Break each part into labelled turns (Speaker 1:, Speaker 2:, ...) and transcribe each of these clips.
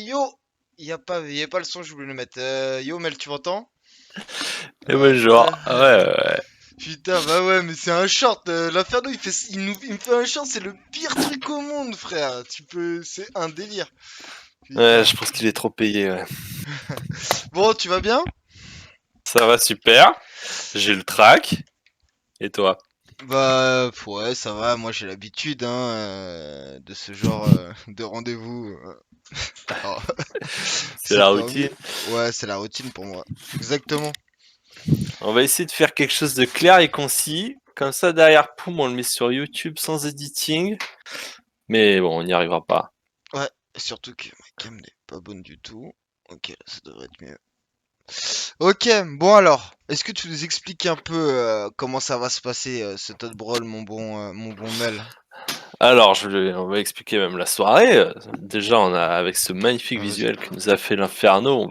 Speaker 1: yo! Y a pas le son, je voulais le mettre. Yo, Mel, tu m'entends?
Speaker 2: Et moi,
Speaker 1: Euh,
Speaker 2: genre, ouais, ouais, ouais.
Speaker 1: Putain, bah ouais, mais c'est un short. L'Inferno, il me fait un short, c'est le pire truc au monde, frère. C'est un délire.
Speaker 2: Ouais,
Speaker 1: Putain.
Speaker 2: je pense qu'il est trop payé, ouais.
Speaker 1: Bon, tu vas bien?
Speaker 2: Ça va super. J'ai le track. Et toi?
Speaker 1: Bah, ouais, ça va. Moi, j'ai l'habitude, hein, de ce genre de rendez-vous. Alors,
Speaker 2: C'est
Speaker 1: c'est
Speaker 2: la
Speaker 1: pas mieux.
Speaker 2: routine.
Speaker 1: Ouais, c'est la routine pour moi. Exactement.
Speaker 2: On va essayer de faire quelque chose de clair et concis. Comme ça, derrière, poum, on le met sur YouTube sans editing. Mais bon, on n'y arrivera pas.
Speaker 1: Ouais, surtout que ma cam n'est pas bonne du tout. Ok, là, ça devrait être mieux. Ok, bon alors, est-ce que tu nous expliques un peu comment ça va se passer ce Todd Brawl, mon bon Mel?
Speaker 2: Alors, on va expliquer même la soirée. Déjà, avec ce magnifique
Speaker 1: Ah, vas-y.
Speaker 2: visuel que nous a fait l'Inferno,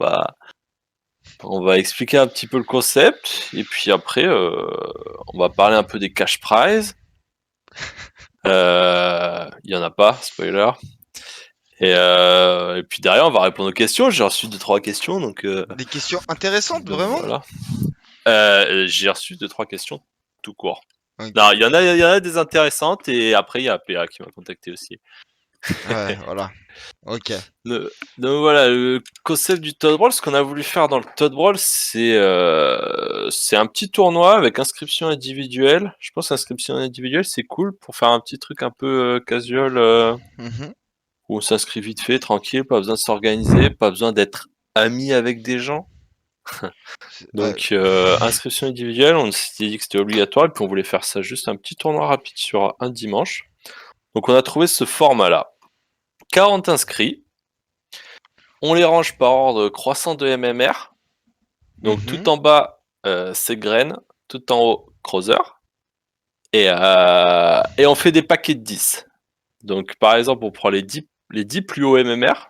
Speaker 2: on va expliquer un petit peu le concept. Et puis après, on va parler un peu des cash prizes. Il y en a pas, spoiler. Et puis derrière, on va répondre aux questions. J'ai reçu deux trois questions,
Speaker 1: Des questions intéressantes,
Speaker 2: donc
Speaker 1: vraiment?
Speaker 2: voilà. J'ai reçu deux trois questions tout court.
Speaker 1: Ok,
Speaker 2: Non, il y en a des intéressantes et après il y a PA qui m'a contacté aussi.
Speaker 1: ouais, voilà. Ok.
Speaker 2: Donc voilà, le concept du Todd Brawl, ce qu'on a voulu faire dans le Todd Brawl, c'est un petit tournoi avec inscription individuelle. Je pense inscription individuelle, c'est cool pour faire un petit truc un peu casual
Speaker 1: Mhm.
Speaker 2: où on s'inscrit vite fait, tranquille, pas besoin de s'organiser, pas besoin d'être ami avec des gens.
Speaker 1: Ouais.
Speaker 2: Donc inscription individuelle, on s'était dit que c'était obligatoire et puis on voulait faire ça juste un petit tournoi rapide sur un dimanche. Donc on a trouvé ce format-là. 40 inscrits, on les range par ordre croissant de MMR. Donc tout
Speaker 1: Mhm.
Speaker 2: en bas, c'est graines, tout en haut, creuser. Et on fait des paquets de 10. Donc par exemple, on prend les dix plus hauts MMR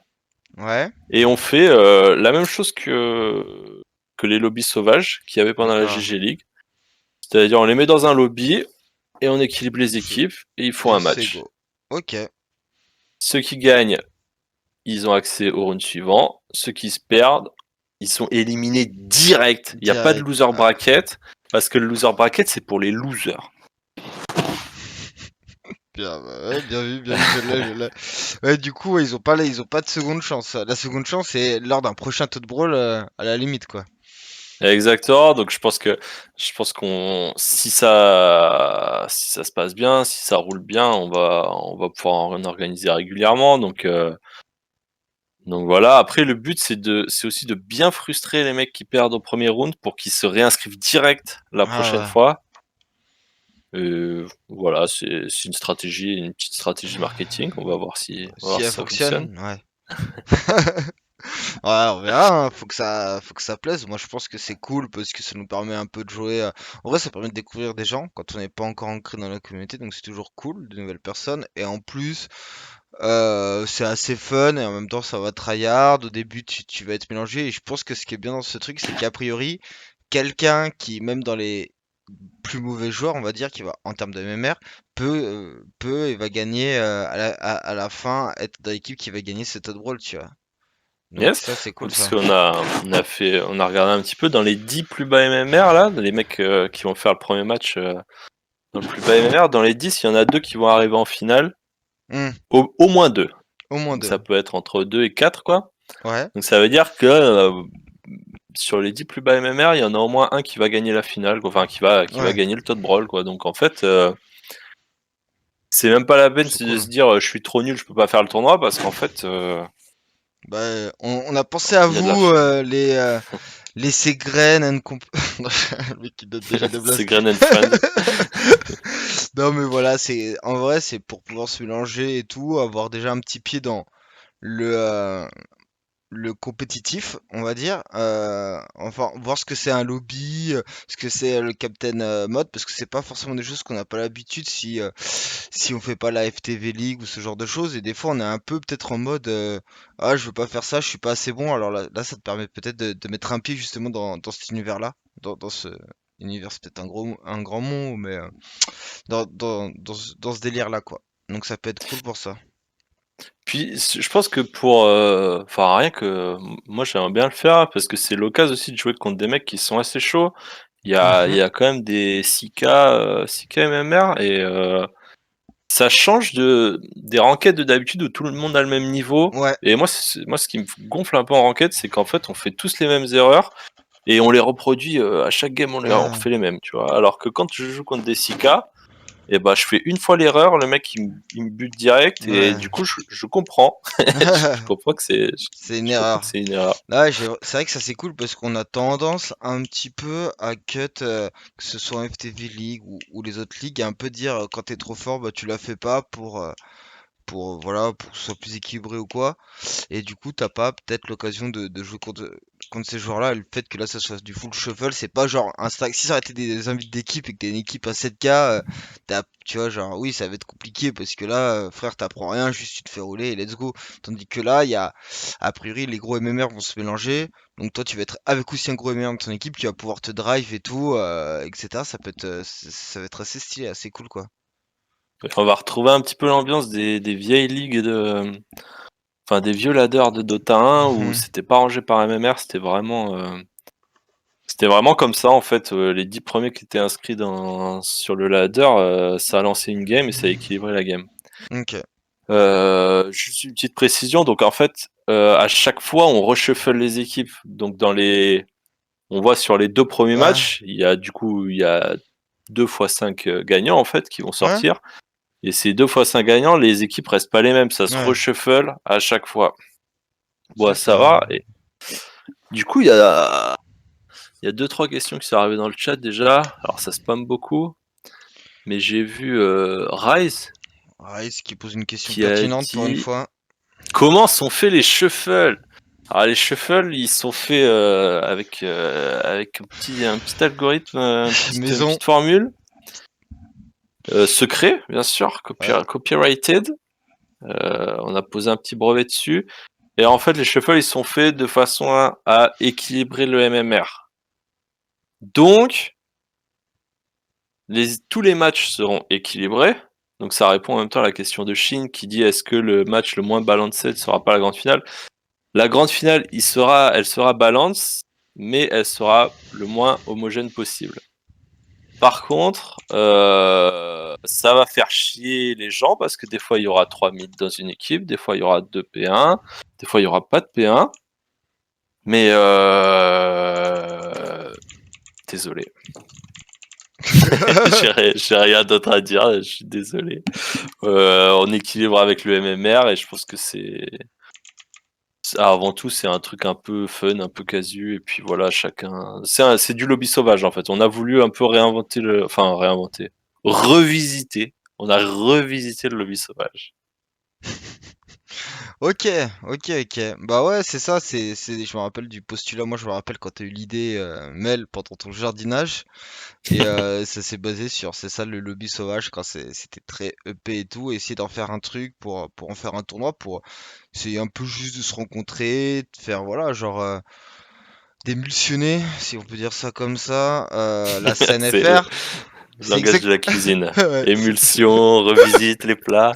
Speaker 1: Ouais,
Speaker 2: et on fait la même chose que les lobbies sauvages qu'il y avait pendant la
Speaker 1: d'accord.
Speaker 2: GG League. C'est-à-dire on les met dans un lobby et on équilibre les
Speaker 1: C'est-
Speaker 2: équipes et ils font
Speaker 1: Et
Speaker 2: un
Speaker 1: c'est
Speaker 2: match.
Speaker 1: go. Ok.
Speaker 2: Ceux qui gagnent, ils ont accès au round suivant. Ceux qui se perdent, ils sont éliminés direct. Il n'y a pas de
Speaker 1: Direct.
Speaker 2: loser bracket parce que le loser bracket, c'est pour les losers.
Speaker 1: Bien, bah ouais, bien vu, je l'ai. Ouais, du coup, ouais, ils ont pas de seconde chance. La seconde chance, c'est lors d'un prochain Todd Brawl à la limite, quoi.
Speaker 2: Exactement. Donc je pense qu'on si ça se passe bien, si ça roule bien, on va pouvoir en organiser régulièrement. Donc voilà. Après le but c'est aussi de bien frustrer les mecs qui perdent au premier round pour qu'ils se réinscrivent direct la prochaine
Speaker 1: Ah
Speaker 2: fois. Voilà, c'est une petite stratégie marketing.
Speaker 1: ouais.
Speaker 2: On va
Speaker 1: Si
Speaker 2: voir
Speaker 1: elle
Speaker 2: si ça fonctionne.
Speaker 1: fonctionne, ouais. Ouais, on verra, hein. Faut que ça plaise. Moi, je pense que c'est cool parce que ça nous permet un peu de jouer. En vrai, ça permet de découvrir des gens quand on n'est pas encore ancré dans la communauté, donc c'est toujours cool, de nouvelles personnes. Et en plus, c'est assez fun et en même temps, ça va tryhard. Au début, tu vas être mélangé. Et je pense que ce qui est bien dans ce truc, c'est qu'a priori, quelqu'un qui, même dans les plus mauvais joueurs, on va dire, qui va, en termes de MMR, peut et va gagner à la fin, être dans l'équipe qui va gagner cet Odd Brawl, tu vois. Donc
Speaker 2: Yes,
Speaker 1: ça, c'est cool
Speaker 2: parce
Speaker 1: ça.
Speaker 2: qu'on a regardé un petit peu dans les 10 plus bas MMR là, les mecs qui vont faire le premier match dans le plus bas MMR, dans les 10, il y en a deux qui vont arriver en finale,
Speaker 1: Hmm,
Speaker 2: au moins deux.
Speaker 1: au moins
Speaker 2: Donc
Speaker 1: deux.
Speaker 2: ça peut être entre 2 et 4 quoi.
Speaker 1: Ouais,
Speaker 2: Donc ça veut dire que sur les 10 plus bas MMR, il y en a au moins un qui va gagner la finale, quoi. Enfin qui va
Speaker 1: ouais,
Speaker 2: gagner le Todd Brawl quoi. Donc en fait, c'est même pas la peine
Speaker 1: c'est
Speaker 2: de
Speaker 1: cool.
Speaker 2: se dire je suis trop nul, je peux pas faire le tournoi parce qu'en fait,
Speaker 1: Bah, on a pensé à
Speaker 2: il y a de la
Speaker 1: vous, les Ségren and comp... Le mec qui donne déjà des blases.
Speaker 2: c'est Grain and Friend.
Speaker 1: Non mais voilà, en vrai, c'est pour pouvoir se mélanger et tout, avoir déjà un petit pied dans le, euh, le compétitif, on va dire. Enfin, voir ce que c'est un lobby, ce que c'est le Captain Mode, parce que c'est pas forcément des choses qu'on n'a pas l'habitude si on fait pas la FTV League ou ce genre de choses. Et des fois, on est un peu peut-être en mode ah, je veux pas faire ça, je suis pas assez bon. Alors là, ça te permet peut-être de mettre un pied justement dans cet univers-là, dans ce univers, c'est peut-être un grand mot, mais dans ce délire-là, quoi. Donc ça peut être cool pour ça.
Speaker 2: Puis je pense que enfin rien que moi j'aimerais bien le faire parce que c'est l'occasion aussi de jouer contre des mecs qui sont assez chauds. Il
Speaker 1: Mhm.
Speaker 2: y a quand même des 6K MMR et ça change des rankeds de d'habitude où tout le monde a le même niveau.
Speaker 1: Ouais.
Speaker 2: Et moi ce qui me gonfle un peu en ranked, c'est qu'en fait on fait tous les mêmes erreurs et on les reproduit à chaque game on
Speaker 1: Ah.
Speaker 2: refait les mêmes, tu vois. Alors que quand je joue contre des 6K, et bah, je fais une fois l'erreur, le mec il me bute direct et
Speaker 1: Ouais.
Speaker 2: du coup je comprends. Je comprends que
Speaker 1: C'est une
Speaker 2: je comprends que
Speaker 1: erreur.
Speaker 2: c'est une erreur.
Speaker 1: Là, c'est vrai que ça c'est cool parce qu'on a tendance un petit peu à cut, que ce soit en FTV League ou les autres ligues, à un peu dire quand t'es trop fort, bah tu la fais pas pour voilà, pour que ce soit plus équilibré ou quoi. Et du coup, t'as pas peut-être l'occasion de jouer contre ces joueurs-là. Et le fait que là, ça soit du full shuffle, c'est pas genre un stack. Si ça aurait été des invites d'équipe et que t'es une équipe à 7K, tu vois, genre, oui, ça va être compliqué parce que là, frère, t'apprends rien, juste tu te fais rouler et let's go. Tandis que là, a priori, les gros MMR vont se mélanger. Donc toi, tu vas être avec aussi un gros MMR de ton équipe qui va pouvoir te drive et tout, etc. Ça peut être, ça va être assez stylé, assez cool, quoi.
Speaker 2: On va retrouver un petit peu l'ambiance des vieilles ligues enfin des vieux ladders de Dota 1 où
Speaker 1: Mhm.
Speaker 2: c'était pas rangé par MMR, c'était vraiment comme ça en fait. Les 10 premiers qui étaient inscrits sur le ladder, ça a lancé une game et ça a équilibré la game.
Speaker 1: Ok.
Speaker 2: Juste une petite précision, donc en fait, à chaque fois on reshuffle les équipes. Donc on voit sur les 2 premiers
Speaker 1: Ouais.
Speaker 2: matchs, il y a 2 fois 5 gagnants en fait qui vont
Speaker 1: Ouais.
Speaker 2: sortir. Et ces 2 fois 5 gagnants, les équipes restent pas les mêmes, ça se
Speaker 1: Ouais.
Speaker 2: reshuffle à chaque fois. Bon, ça
Speaker 1: D'accord.
Speaker 2: va. Et du coup, il y a 2-3 questions qui sont arrivées dans le chat déjà. Alors ça spam beaucoup, mais j'ai vu Rise
Speaker 1: Rice qui pose une question
Speaker 2: qui a
Speaker 1: pertinente pour une
Speaker 2: dit
Speaker 1: fois.
Speaker 2: comment sont faits les shuffles? Alors les shuffles, ils sont faits avec un petit algorithme, une
Speaker 1: Maison.
Speaker 2: petite formule secret, bien sûr,
Speaker 1: Ouais.
Speaker 2: copyrighted. On a posé un petit brevet dessus. Et en fait, les shuffles, ils sont faits de façon à équilibrer le MMR. Donc, tous les matchs seront équilibrés. Donc, ça répond en même temps à la question de Shin qui dit est-ce que le match le moins balancé ne sera pas la grande finale? La grande finale, elle sera balance, mais elle sera le moins homogène possible. Par contre, ça va faire chier les gens parce que des fois il y aura 3 mid dans une équipe, des fois il y aura 2 P1, des fois il y aura pas de P1. Mais désolé. J'ai rien d'autre à dire, je suis désolé. On équilibre avec le MMR et je pense que avant tout c'est un truc un peu fun, un peu casu et puis voilà, chacun c'est du lobby sauvage en fait. On a voulu un peu revisiter. On a revisité le lobby sauvage.
Speaker 1: Ok, ok, ok. Bah ouais, c'est ça, je me rappelle du postulat, moi je me rappelle quand t'as eu l'idée, Mel, pendant ton jardinage, et ça s'est basé sur, c'est ça, le lobby sauvage, quand c'était très EP et tout, essayer d'en faire un truc pour en faire un tournoi, pour essayer un peu juste de se rencontrer, de faire, voilà, genre, d'émulsionner, si on peut dire ça comme ça, la scène
Speaker 2: C'est le
Speaker 1: FR, c'est
Speaker 2: langage
Speaker 1: exact...
Speaker 2: de la cuisine.
Speaker 1: Ouais,
Speaker 2: Émulsion, revisite les plats.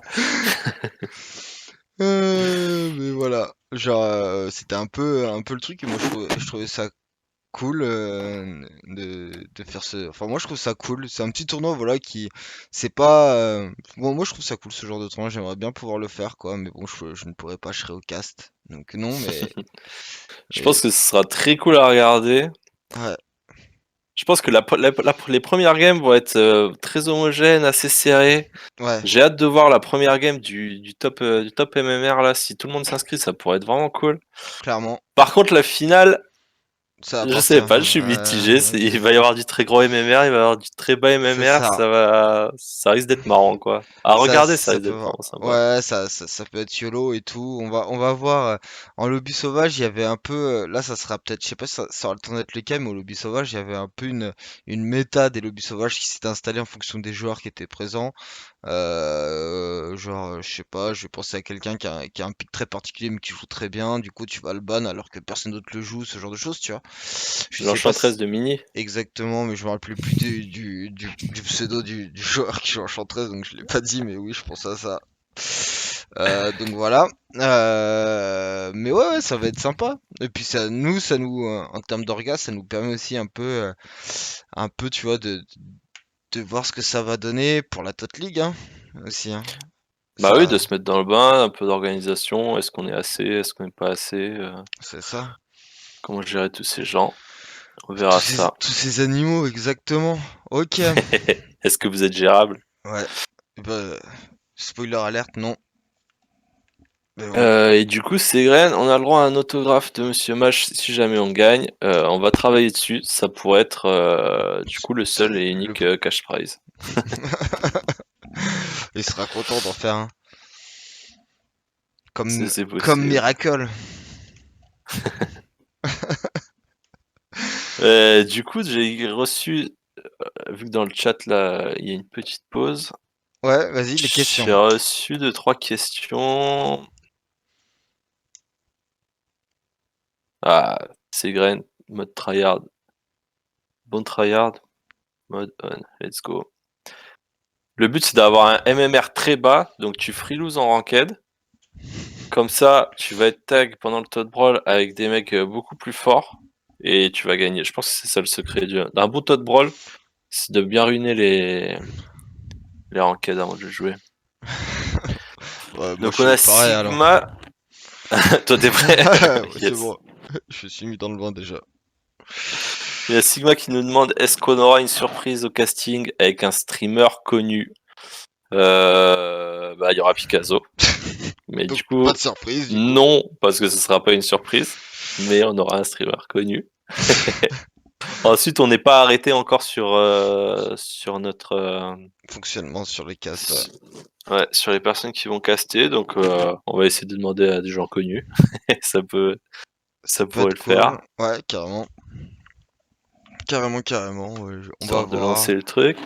Speaker 1: mais voilà, genre, c'était un peu le truc, et moi je trouvais ça cool de faire ce. Enfin, moi je trouve ça cool. C'est un petit tournoi, voilà, qui. C'est pas. Bon, moi je trouve ça cool ce genre de tournoi. J'aimerais bien pouvoir le faire, quoi. Mais bon, je ne pourrais pas, je serais au cast. Donc non,
Speaker 2: Je
Speaker 1: mais...
Speaker 2: pense que ce sera très cool à regarder.
Speaker 1: Ouais,
Speaker 2: Je pense que les premières games vont être très homogènes, assez serrées.
Speaker 1: ouais,
Speaker 2: J'ai hâte de voir la première game du top MMR là. Si tout le monde s'inscrit, ça pourrait être vraiment cool.
Speaker 1: clairement.
Speaker 2: Par contre, la finale,
Speaker 1: Ça
Speaker 2: je
Speaker 1: appartient.
Speaker 2: sais pas, je suis mitigé. Il va y avoir du très gros MMR, il va y avoir du très bas
Speaker 1: C'est
Speaker 2: MMR.
Speaker 1: ça.
Speaker 2: Ça risque d'être marrant quoi. À regarder, ça
Speaker 1: Ça
Speaker 2: risque
Speaker 1: peut
Speaker 2: d'être
Speaker 1: voir.
Speaker 2: vraiment sympa.
Speaker 1: Ouais, ça peut être YOLO et tout. On va voir. En lobby sauvage, il y avait un peu. Là, ça sera peut-être. Je sais pas si ça aura le temps d'être le cas, mais au lobby sauvage, il y avait un peu une méta des lobbies sauvages qui s'était installée en fonction des joueurs qui étaient présents. Genre, je sais pas, je vais penser à quelqu'un qui a un pic très particulier mais qui joue très bien. Du coup, tu vas le ban alors que personne d'autre le joue, ce genre de choses, tu vois. Je sais pas
Speaker 2: L'enchantresse de Mini.
Speaker 1: exactement, mais je me rappelle plus du pseudo du joueur qui joue Enchantress, donc je l'ai pas dit, mais oui, je pense à ça. Donc voilà. Mais ouais, ouais, ça va être sympa. Et puis en termes d'orgas, ça nous permet aussi un peu, tu vois, de voir ce que ça va donner pour la Tot League, hein, aussi, hein.
Speaker 2: Bah oui, de
Speaker 1: Ça,
Speaker 2: se mettre dans le bain, un peu d'organisation. Est-ce qu'on est assez? Est-ce qu'on n'est pas assez?
Speaker 1: c'est ça.
Speaker 2: Comment gérer tous ces gens? On verra ça.
Speaker 1: Tous ces animaux, exactement. Ok.
Speaker 2: Est-ce que vous êtes gérable?
Speaker 1: Ouais. Bah, spoiler alerte, non. Mais bon.
Speaker 2: Et du coup, Ségren, on a le droit à un autographe de Monsieur Mach si jamais on gagne. On va travailler dessus. Ça pourrait être du coup le seul et
Speaker 1: Le...
Speaker 2: unique cash prize.
Speaker 1: Il sera content d'en faire un.
Speaker 2: C'est
Speaker 1: Comme
Speaker 2: possible.
Speaker 1: Miracle.
Speaker 2: Du coup, j'ai reçu, vu que dans le chat là, il y a une petite pause.
Speaker 1: Ouais, vas-y, les questions.
Speaker 2: J'ai reçu deux, trois questions. Ah, Ségren, mode tryhard. Bon tryhard, mode on. Let's go. Le but c'est d'avoir un MMR très bas, donc tu freelose en ranked. Comme ça, tu vas être tag pendant le tot brawl avec des mecs beaucoup plus forts et tu vas gagner. Je pense que c'est ça le secret d'un bon tot brawl, c'est de bien ruiner les ranked avant de le jouer.
Speaker 1: Ouais, moi je
Speaker 2: Donc on
Speaker 1: suis
Speaker 2: a
Speaker 1: pareil alors.
Speaker 2: Sigma. Toi t'es prêt?
Speaker 1: Ouais, c'est
Speaker 2: Yes.
Speaker 1: bon. Je me suis mis dans le bain déjà.
Speaker 2: Il y a Sigma qui nous demande est-ce qu'on aura une surprise au casting avec un streamer connu? Bah il y aura Picasso. Mais
Speaker 1: Donc
Speaker 2: du
Speaker 1: pas
Speaker 2: coup,
Speaker 1: de surprise du coup.
Speaker 2: non, parce que ce sera pas une surprise. Mais on aura un streamer connu. Ensuite, on n'est pas arrêté encore sur notre
Speaker 1: Fonctionnement sur les castes, ouais.
Speaker 2: s- ouais, sur les personnes qui vont caster. Donc, on va essayer de demander à des gens connus. Ça peut,
Speaker 1: Ça
Speaker 2: ça
Speaker 1: peut
Speaker 2: pourrait
Speaker 1: être
Speaker 2: le
Speaker 1: cool.
Speaker 2: faire,
Speaker 1: Ouais, carrément. Carrément, carrément. Ouais, on va
Speaker 2: histoire de
Speaker 1: voir.
Speaker 2: lancer le truc.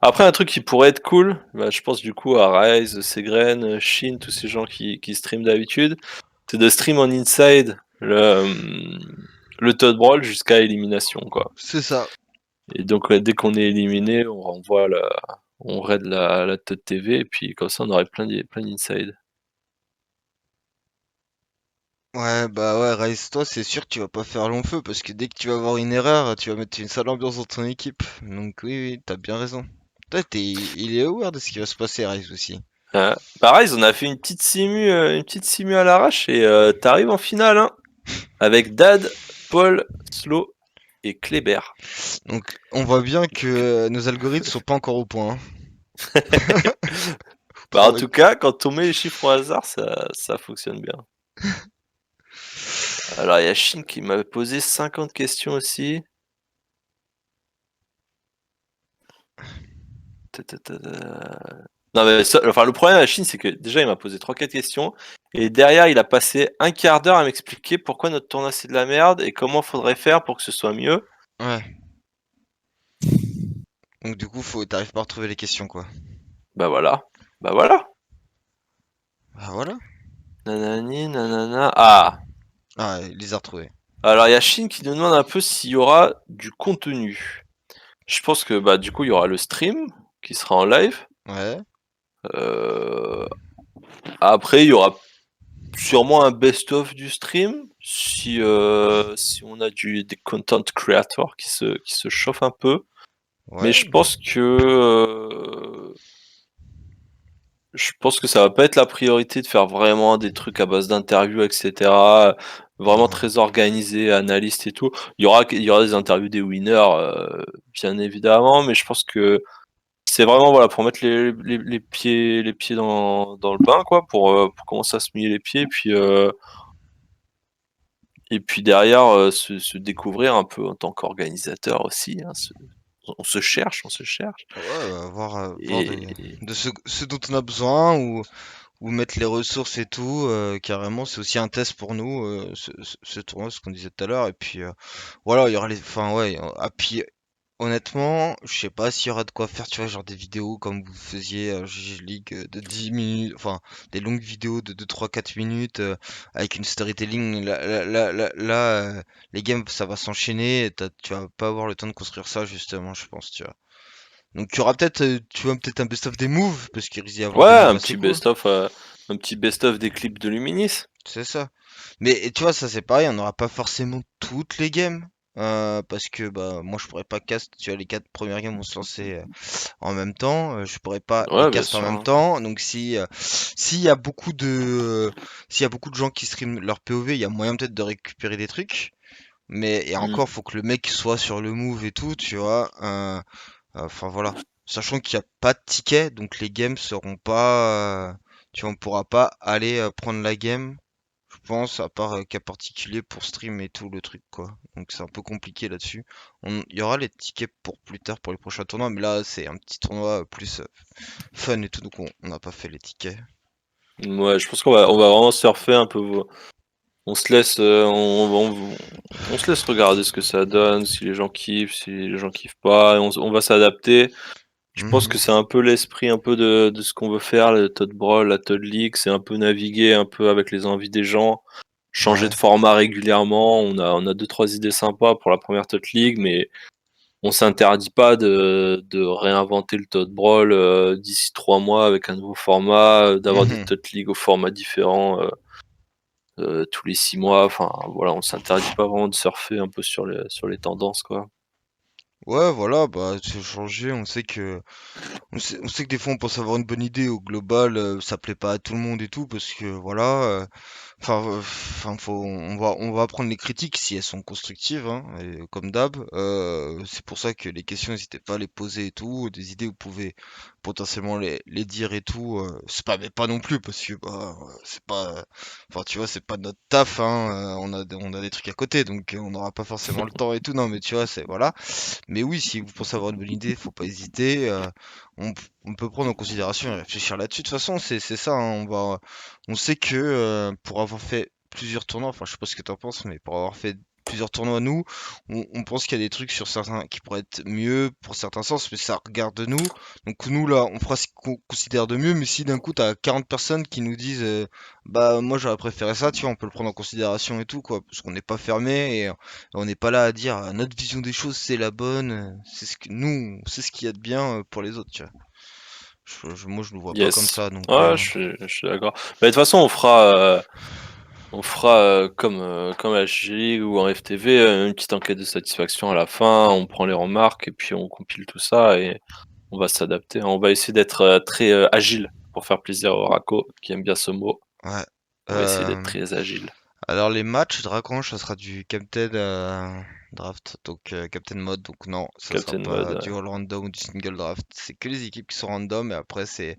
Speaker 2: Après, un truc qui pourrait être cool, bah, je pense du coup à Rise, Segren, Shin, tous ces gens qui streament d'habitude, c'est de stream en inside le Toad Brawl jusqu'à élimination, quoi.
Speaker 1: C'est ça.
Speaker 2: Et donc, ouais, dès qu'on est éliminé, on renvoie on raid la Toad TV, et puis comme ça, on aurait plein d'inside.
Speaker 1: Ouais, bah ouais, Race, toi, c'est sûr que tu vas pas faire long feu parce que dès que tu vas avoir une erreur, tu vas mettre une sale ambiance dans ton équipe. Donc oui, oui, t'as bien raison. Toi, il est aware de ce qui va se passer, Race aussi.
Speaker 2: Pareil, on a fait une petite simu à l'arrache, et t'arrives en finale, hein, avec Dad, Paul, Slow et Kléber.
Speaker 1: Donc on voit bien que
Speaker 2: Donc,
Speaker 1: nos algorithmes sont pas encore au point, hein. Faut pas
Speaker 2: bah, en
Speaker 1: avoir
Speaker 2: tout
Speaker 1: une-
Speaker 2: cas, quand on met les chiffres au hasard, ça fonctionne bien. Alors, il y a Shin qui m'avait posé 50 questions aussi. Ta, ta, ta, ta. Non, mais enfin, le problème à la Chine, c'est que déjà, il m'a posé trois quatre questions. Et derrière, il a passé un quart d'heure à m'expliquer pourquoi notre tournoi c'est de la merde et comment faudrait faire pour que ce soit mieux.
Speaker 1: Ouais. Donc du coup, t'arrives pas à retrouver les questions, quoi.
Speaker 2: Bah voilà. Bah voilà.
Speaker 1: Bah voilà.
Speaker 2: Nanani, nanana. Ah.
Speaker 1: Ah, il les a retrouvés.
Speaker 2: Alors, il y a Chine qui nous demande un peu s'il y aura du contenu. Je pense que, bah, du coup, il y aura le stream qui sera en live.
Speaker 1: Ouais.
Speaker 2: Euh, Après, il y aura sûrement un best-of du stream si on a des content creators qui se chauffent un peu. Mais
Speaker 1: Ouais.
Speaker 2: je pense que ça va pas être la priorité de faire vraiment des trucs à base d'interviews, etc. Vraiment
Speaker 1: Non.
Speaker 2: très organisé, analyste et tout. Il y aura des interviews des winners, bien évidemment, mais je pense que c'est vraiment voilà pour mettre les pieds dans le bain, quoi, pour commencer à se mouiller les pieds, et puis derrière se découvrir un peu en tant qu'organisateur aussi, hein, on se cherche, on se cherche.
Speaker 1: Ouais, voir
Speaker 2: Et
Speaker 1: de ce dont on a besoin ou mettre les ressources et tout. Carrément, c'est aussi un test pour nous, ce tournoi, ce qu'on disait tout à l'heure. Et puis voilà, il y aura les. Enfin, ouais. Ah, puis honnêtement, je sais pas s'il y aura de quoi faire, tu vois, genre des vidéos comme vous faisiez à GG League de 10 minutes, enfin des longues vidéos de 2, 3, 4 minutes avec une storytelling. Là, les games, ça va s'enchaîner, tu vas pas avoir le temps de construire ça, justement, je pense, tu vois. Donc il y aura peut-être, tu vois, peut-être un best-of des moves, parce qu'il risque d'y avoir
Speaker 2: Ouais,
Speaker 1: des moves assez cool.
Speaker 2: un petit best-of des clips de Luminis.
Speaker 1: C'est ça. Mais et tu vois, ça c'est pareil, on n'aura pas forcément toutes les games. Parce que bah moi je pourrais pas cast, tu vois, les 4 premières games vont se lancer en même temps, je pourrais pas les
Speaker 2: Ouais, bien
Speaker 1: cast en
Speaker 2: sûr,
Speaker 1: même
Speaker 2: hein.
Speaker 1: temps. Donc si s'il y a beaucoup de s'il y a beaucoup de gens qui streament leur POV, il y a moyen peut-être de récupérer des trucs. Mais et
Speaker 2: Mm.
Speaker 1: encore, faut que le mec soit sur le move et tout, tu vois. Enfin voilà. Sachant qu'il n'y a pas de ticket, donc les games seront pas. Tu vois, on pourra pas aller prendre la game, je pense, à part cas particulier pour stream et tout le truc, quoi. Donc c'est un peu compliqué là-dessus. Il y aura les tickets pour plus tard, pour les prochains tournois, mais là c'est un petit tournoi plus fun et tout, donc on n'a pas fait les tickets.
Speaker 2: Ouais, je pense on va vraiment surfer un peu. On se laisse, on se laisse regarder ce que ça donne, si les gens kiffent, si les gens kiffent pas, et on va s'adapter. Je pense que
Speaker 1: Mhm.
Speaker 2: c'est un peu l'esprit un peu de ce qu'on veut faire, le Todd Brawl, la Todd League, c'est un peu naviguer un peu avec les envies des gens, changer de
Speaker 1: Ouais.
Speaker 2: format régulièrement. On a deux, trois idées sympas pour la première Todd League, mais on s'interdit pas de réinventer le Todd Brawl d'ici 3 mois avec un nouveau format, d'avoir des
Speaker 1: Mhm.
Speaker 2: Todd League au format différent tous les 6 mois. Enfin, voilà, on s'interdit pas vraiment de surfer un peu sur les tendances, quoi.
Speaker 1: Ouais, voilà, bah c'est changé, on sait que des fois on pense avoir une bonne idée, au global ça plaît pas à tout le monde et tout, parce que voilà, on va prendre les critiques si elles sont constructives, hein, et comme d'hab. C'est pour ça que les questions, n'hésitez pas à les poser et tout. Des idées, vous pouvez potentiellement les dire et tout. C'est pas, mais pas non plus, parce que bah, c'est pas, enfin tu vois, c'est pas notre taf, hein. On a des trucs à côté, donc on n'aura pas forcément le temps et tout. Non, mais tu vois, c'est voilà. Mais oui, si vous pensez avoir une bonne idée, faut pas hésiter. On, on peut prendre en considération et réfléchir là-dessus. De toute façon, c'est ça, hein, on sait que pour avoir fait plusieurs tournois, enfin je sais pas ce que t'en penses, mais pour avoir fait plusieurs tournois nous, on pense qu'il y a des trucs sur certains qui pourraient être mieux pour certains sens, mais ça regarde nous. Donc nous là, on fera ce qu'on considère de mieux, mais si d'un coup t'as 40 personnes qui nous disent bah moi j'aurais préféré ça, tu vois, on peut le prendre en considération et tout quoi, parce qu'on n'est pas fermé et on n'est pas là à dire notre vision des choses c'est la bonne, c'est ce que nous, c'est ce qu'il y a de bien pour les autres, tu vois. Moi je le vois pas comme
Speaker 2: Yes.
Speaker 1: ça, donc
Speaker 2: Ouais, je suis d'accord. Mais de toute façon, on fera comme à G ou en FTV, une petite enquête de satisfaction à la fin. On prend les remarques et puis on compile tout ça et on va s'adapter. On va essayer d'être très agile pour faire plaisir au Raco qui aime bien ce mot.
Speaker 1: ouais.
Speaker 2: On va essayer d'être
Speaker 1: Euh,
Speaker 2: très agile.
Speaker 1: alors les matchs Draconche, ça sera du Captain Draft, donc Captain Mode, donc non, ça sera
Speaker 2: Captain Mode.
Speaker 1: pas du all random ou du single draft. C'est que les équipes qui sont random et après c'est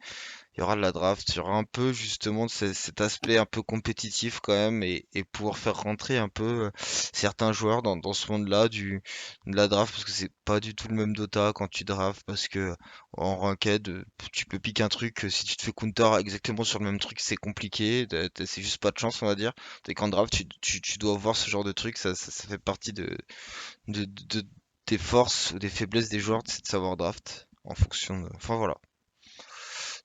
Speaker 1: il y aura de la draft, il y aura un peu justement cet aspect un peu compétitif quand même et pouvoir faire rentrer un peu certains joueurs dans ce monde-là de la draft parce que c'est pas du tout le même Dota quand tu drafts parce que en ranked tu peux piquer un truc si tu te fais counter exactement sur le même truc c'est compliqué, c'est juste pas de chance on va dire. Et qu'en draft tu dois voir ce genre de truc, ça fait partie de des forces ou des faiblesses des joueurs, c'est de savoir draft en fonction de... Enfin voilà.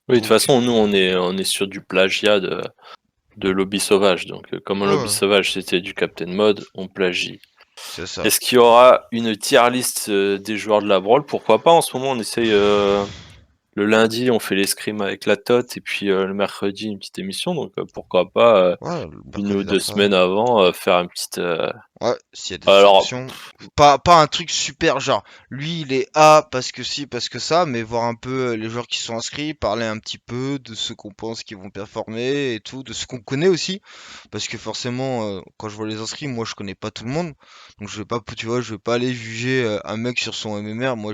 Speaker 2: Oui, de toute
Speaker 1: Donc,
Speaker 2: façon, nous, on est sur du plagiat de Lobby Sauvage. Donc, comme un Lobby
Speaker 1: ouais,
Speaker 2: Sauvage, c'était du Captain Mode, on plagie.
Speaker 1: c'est ça.
Speaker 2: Est-ce qu'il y aura une tier list des joueurs de la Brawl? Pourquoi pas? En ce moment, on essaye. Le lundi, on fait l'escrime avec la Tote, et puis le mercredi, une petite émission. Donc, pourquoi pas,
Speaker 1: Ouais, le
Speaker 2: une ou
Speaker 1: mercredi
Speaker 2: deux
Speaker 1: d'après.
Speaker 2: semaines avant, faire une petite.
Speaker 1: Ouais, s'il y a des
Speaker 2: Alors,
Speaker 1: exceptions. Pas un truc super genre, lui il est A parce que si, parce que ça, mais voir un peu les joueurs qui sont inscrits, parler un petit peu de ce qu'on pense qu'ils vont performer et tout, de ce qu'on connaît aussi. Parce que forcément, quand je vois les inscrits, moi je connais pas tout le monde. Donc je vais pas, tu vois, je vais pas aller juger un mec sur son MMR. Moi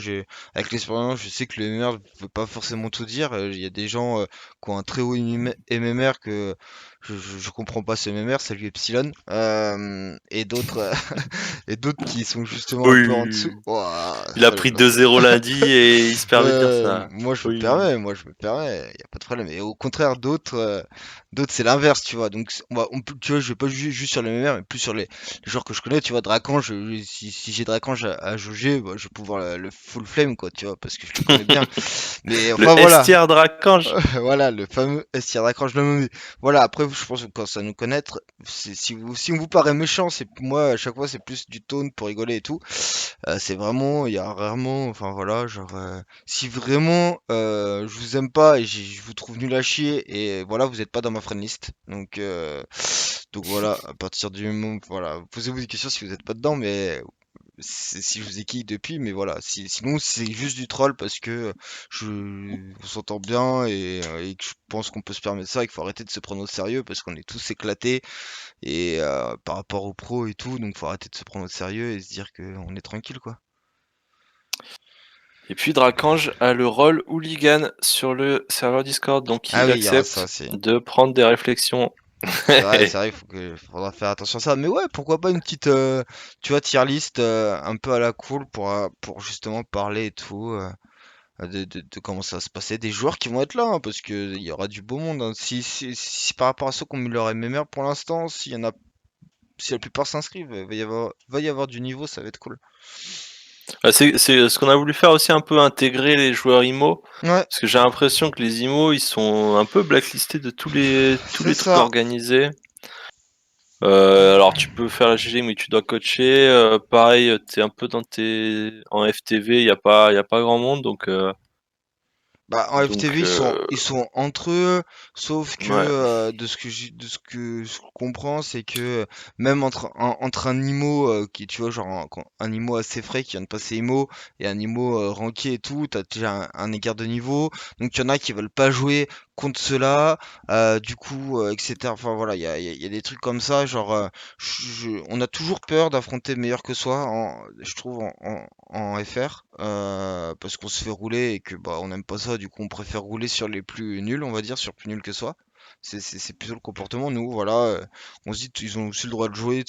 Speaker 1: avec l'expérience, je sais que le MMR ne veut pas forcément tout dire. Il y a des gens qui ont un très haut MMR que je comprends pas ce MMR, salut Epsilon. Et d'autres et d'autres qui sont justement un peu en dessous.
Speaker 2: oui,
Speaker 1: Ouah,
Speaker 2: il a
Speaker 1: ça,
Speaker 2: pris 2-0 lundi et il se permet de dire ça.
Speaker 1: moi je me
Speaker 2: Oui.
Speaker 1: permets, moi je me permets, y a pas de problème. Et au contraire, d'autres d'autres c'est l'inverse, tu vois. Donc tu vois, je vais pas juger juste sur les MMR, mais plus sur les joueurs que je connais, tu vois. Dracan, si j'ai Dracan à jauger, bah, je vais pouvoir le full flame, quoi, tu vois, parce que je le connais bien. Mais
Speaker 2: Le
Speaker 1: enfin voilà,
Speaker 2: S-tier Dracange.
Speaker 1: voilà, le fameux S-tier d'accroche de momie. Voilà, après, je pense que quand ça nous connaître, si on vous paraît méchant, c'est moi, à chaque fois, c'est plus du taunt pour rigoler et tout. C'est vraiment, il y a rarement, enfin voilà, genre, si vraiment je vous aime pas et je vous trouve nul à chier, et voilà, vous êtes pas dans ma friendlist. Donc voilà, à partir du moment, voilà, posez-vous des questions si vous êtes pas dedans, mais si je vous ai kick depuis, mais voilà. Sinon, c'est juste du troll parce que on s'entend bien, et que je pense qu'on peut se permettre ça et qu'il faut arrêter de se prendre au sérieux parce qu'on est tous éclatés et par rapport aux pros et tout, donc faut arrêter de se prendre au sérieux et se dire qu'on est tranquille, quoi.
Speaker 2: Et puis Dracange a le rôle hooligan sur le serveur Discord, donc
Speaker 1: Ah
Speaker 2: il
Speaker 1: oui, il y aura ça
Speaker 2: accepte
Speaker 1: aussi.
Speaker 2: de prendre des réflexions.
Speaker 1: C'est vrai, faudra faire attention à ça. Mais ouais, pourquoi pas une petite, tu vois, tier list un peu à la cool pour justement parler et tout. De comment ça va se passer, des joueurs qui vont être là, hein, parce que il y aura du beau monde, hein. Si par rapport à ceux qui ont mis leur MMR pour l'instant, si la plupart s'inscrivent, va y avoir du niveau, ça va être cool.
Speaker 2: C'est ce qu'on a voulu faire aussi, un peu intégrer les joueurs IMO,
Speaker 1: Ouais,
Speaker 2: parce que j'ai l'impression que les IMO ils sont un peu blacklistés de tous
Speaker 1: c'est
Speaker 2: les trucs
Speaker 1: ça.
Speaker 2: organisés. Alors tu peux faire la GG mais tu dois coacher. Pareil, t'es un peu en FTV, y a pas grand monde
Speaker 1: Bah, en
Speaker 2: donc
Speaker 1: FTV, ils sont entre eux, sauf que
Speaker 2: ouais.
Speaker 1: de ce que je comprends, c'est que même entre un IMO qui, tu vois, genre un IMO assez frais qui vient de passer IMO et un IMO ranké et tout, t'as déjà un écart de niveau. Donc il y en a qui veulent pas jouer contre cela, du coup, etc. Enfin voilà, il y a des trucs comme ça, genre, on a toujours peur d'affronter meilleur que soi, je trouve, en FR, parce qu'on se fait rouler et que bah on n'aime pas ça, du coup on préfère rouler sur les plus nuls, on va dire, sur plus nuls que soi. C'est plutôt le comportement. Nous, voilà, on se dit ils ont aussi le droit de jouer,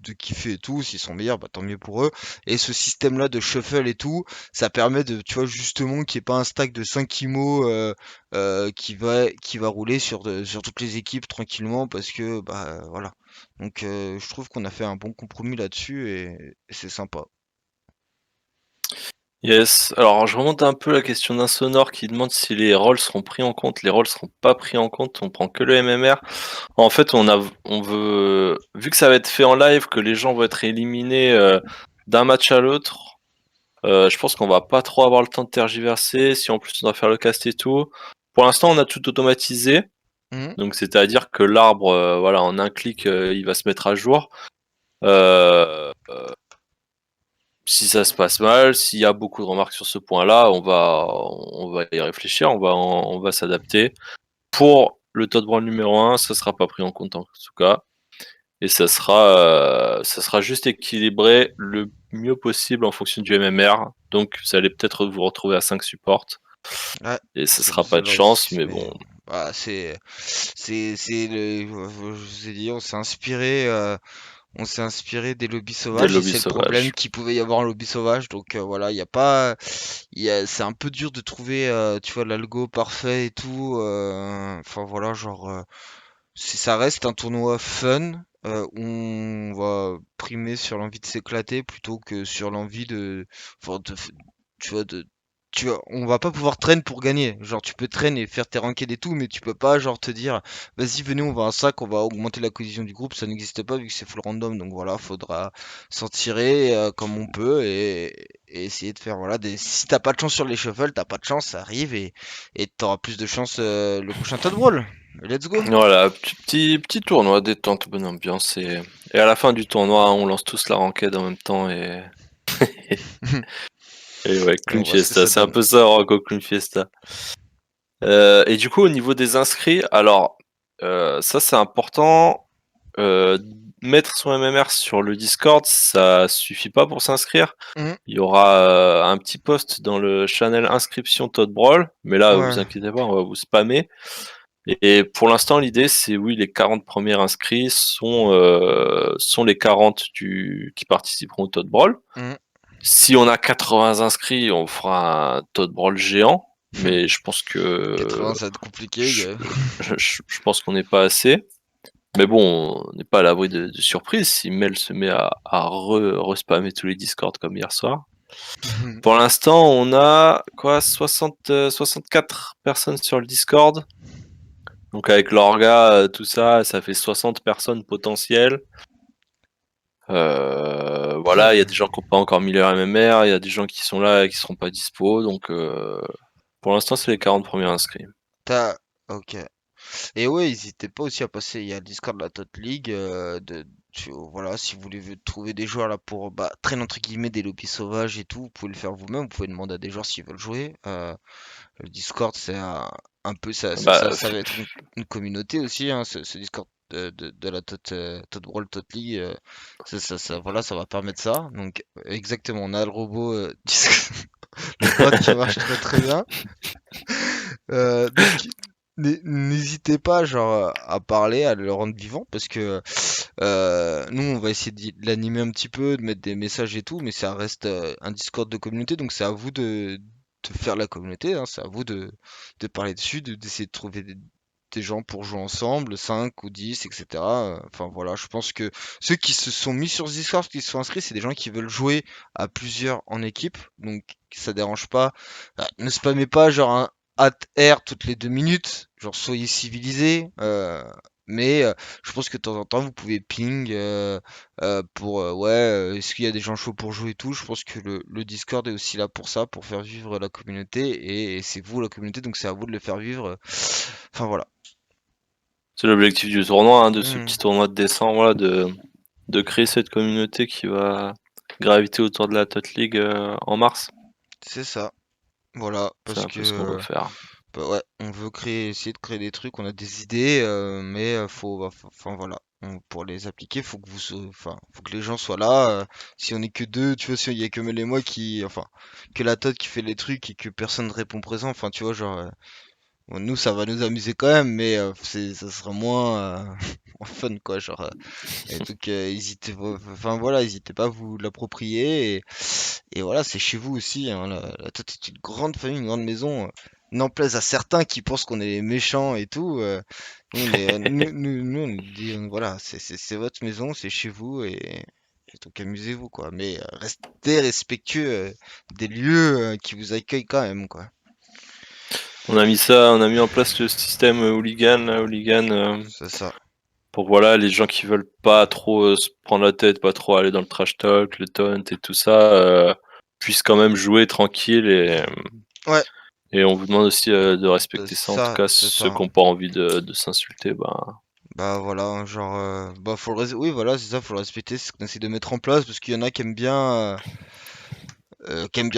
Speaker 1: de kiffer et tout. S'ils sont meilleurs, bah tant mieux pour eux. Et ce système-là de shuffle et tout, ça permet de, tu vois, justement qu'il n'y ait pas un stack de 5 IMO qui va rouler sur toutes les équipes tranquillement, parce que bah voilà. Donc je trouve qu'on a fait un bon compromis là-dessus, et c'est sympa.
Speaker 2: Yes. Alors, je remonte un peu la question d'un sonore qui demande si les rôles seront pris en compte. Les rôles seront pas pris en compte. On prend que le MMR. En fait, on veut, vu que ça va être fait en live, que les gens vont être éliminés d'un match à l'autre. Je pense qu'on va pas trop avoir le temps de tergiverser. Si en plus on doit faire le cast et tout. Pour l'instant, on a tout automatisé.
Speaker 1: Mhm.
Speaker 2: Donc, c'est-à-dire que l'arbre, voilà, en un clic, il va se mettre à jour. Euh, Si ça se passe mal, s'il y a beaucoup de remarques sur ce point-là, on va y réfléchir, on va s'adapter. Pour le taux de branle numéro 1, ça sera pas pris en compte en tout cas. Et ça sera juste équilibré le mieux possible en fonction du MMR. Donc vous allez peut-être vous retrouver à 5 supports.
Speaker 1: Ouais,
Speaker 2: Et ça
Speaker 1: c'est
Speaker 2: sera pas de
Speaker 1: là
Speaker 2: chance,
Speaker 1: aussi,
Speaker 2: mais
Speaker 1: mais
Speaker 2: bon,
Speaker 1: bah, je vous ai dit, on s'est inspiré des lobbies
Speaker 2: des
Speaker 1: sauvages, et
Speaker 2: lobbies
Speaker 1: c'est le problème
Speaker 2: sauvages.
Speaker 1: qu'il pouvait y avoir en lobby sauvage. Donc voilà, il y a pas, c'est un peu dur de trouver, tu vois, l'algo parfait et tout. Enfin voilà, genre, si ça reste un tournoi fun, où on va primer sur l'envie de s'éclater plutôt que sur l'envie enfin, tu vois, on va pas pouvoir traîner pour gagner. Genre, tu peux traîner et faire tes ranked et tout, mais tu peux pas, genre, te dire, vas-y, venez, on va un sac, on va augmenter la cohésion du groupe. Ça n'existe pas vu que c'est full random. Donc voilà, faudra s'en tirer comme on peut, et essayer de faire, voilà, si t'as pas de chance sur les shuffles, t'as pas de chance, ça arrive, et t'auras plus de chance le prochain Todd Brawl. Let's go!
Speaker 2: Voilà, petit tournoi, détente, bonne ambiance. Et à la fin du tournoi, on lance tous la ranked en même temps. Et ouais,
Speaker 1: Et on
Speaker 2: Clown
Speaker 1: voit ce que
Speaker 2: Fiesta,
Speaker 1: ça
Speaker 2: c'est un
Speaker 1: donne.
Speaker 2: peu ça, Rocco Clown Fiesta. Et du coup, au niveau des inscrits, alors, ça c'est important. Euh, Mettre son MMR sur le Discord, ça suffit pas pour s'inscrire.
Speaker 1: Mhm.
Speaker 2: Il y aura un petit post dans le channel inscription Todd Brawl, mais là,
Speaker 1: Ouais.
Speaker 2: vous inquiétez pas, on va vous spammer. Et pour l'instant, l'idée, c'est oui, les 40 premiers inscrits sont les 40 qui participeront au Todd Brawl.
Speaker 1: Mhm.
Speaker 2: Si on a 80 inscrits, on fera un Todd Brawl géant. mais je pense que
Speaker 1: 80, ça va être compliqué.
Speaker 2: je, je pense qu'on n'est pas assez. Mais bon, on n'est pas à l'abri de surprises si Mel se met à re-spammer tous les Discord comme hier soir. Pour l'instant, on a quoi 64 personnes sur le Discord. Donc avec l'orga, tout ça, ça fait 60 personnes potentielles. Voilà, il y a des gens qui n'ont pas encore mis leur MMR, il y a des gens qui sont là et qui seront pas dispo. Donc pour l'instant, c'est les 40 premiers inscrits.
Speaker 1: Ok. Et ouais, n'hésitez pas aussi à passer. Il y a le Discord de la Tot League. Voilà, si vous voulez trouver des joueurs là pour traîner entre guillemets des lobbies sauvages et tout, vous pouvez le faire vous-même. Vous pouvez demander à des joueurs s'ils veulent jouer. Le Discord, c'est un peu
Speaker 2: Bah,
Speaker 1: ça va être une communauté aussi, hein, ce Discord de la Tot Brawl Tot League. Voilà, ça va permettre ça. Donc, exactement, on a le robot le bot qui marche très très bien. Donc, n'hésitez pas, genre, à parler, à le rendre vivant, parce que nous, on va essayer de l'animer un petit peu, de mettre des messages et tout, mais ça reste un Discord de communauté, donc c'est à vous de faire la communauté, hein, c'est à vous de parler dessus, d'essayer de trouver des gens pour jouer ensemble, 5 ou 10, etc. Enfin voilà, je pense que ceux qui se sont mis sur ce Discord, qui se sont inscrits, c'est des gens qui veulent jouer à plusieurs en équipe, donc ça dérange pas. Ne spammez pas genre un @r toutes les 2 minutes, genre soyez civilisés. Mais je pense que de temps en temps, vous pouvez ping pour ouais, est-ce qu'il y a des gens chauds pour jouer et tout. Je pense que le Discord est aussi là pour ça, pour faire vivre la communauté. Et c'est vous la communauté, donc c'est à vous de le faire vivre. Enfin voilà.
Speaker 2: c'est l'objectif du tournoi, hein, de ce
Speaker 1: Hmm,
Speaker 2: petit tournoi de décembre, là, de créer cette communauté qui va graviter autour de la Tot League en mars.
Speaker 1: c'est ça. Voilà,
Speaker 2: C'est
Speaker 1: parce
Speaker 2: un
Speaker 1: que
Speaker 2: peu ce qu'on veut faire.
Speaker 1: ouais, on veut essayer de créer des trucs, on a des idées, mais enfin voilà, pour les appliquer, faut que enfin, faut que les gens soient là. Si on est que deux, tu vois, si il y a que Mel et moi enfin, que la Todd qui fait les trucs et que personne ne répond présent, enfin, tu vois, genre, bon, nous, ça va nous amuser quand même, mais ça sera moins, moins fun, quoi, genre. Et donc, enfin voilà, n'hésitez pas à vous l'approprier. Et voilà, c'est chez vous aussi, hein, la Tote est une grande famille, une grande maison. N'en plaise à certains qui pensent qu'on est les méchants et tout. Nous, on dit, voilà, c'est votre maison, c'est chez vous et donc amusez-vous, quoi. Mais restez respectueux des lieux qui vous accueillent quand même, quoi.
Speaker 2: On a mis en place le système hooligan, là, hooligan,
Speaker 1: C'est ça.
Speaker 2: pour voilà, les gens qui veulent pas trop se prendre la tête, pas trop aller dans le trash talk, le taunt et tout ça, puissent quand même jouer tranquille
Speaker 1: Ouais,
Speaker 2: et on vous demande aussi de respecter ça. En tout cas,
Speaker 1: c'est
Speaker 2: ceux
Speaker 1: ça.
Speaker 2: qui n'ont pas envie de s'insulter, ben
Speaker 1: Bah voilà, hein, genre, oui, voilà, c'est ça, faut le respecter, c'est ce qu'on essaie de mettre en place parce qu'il y en a qui aiment bien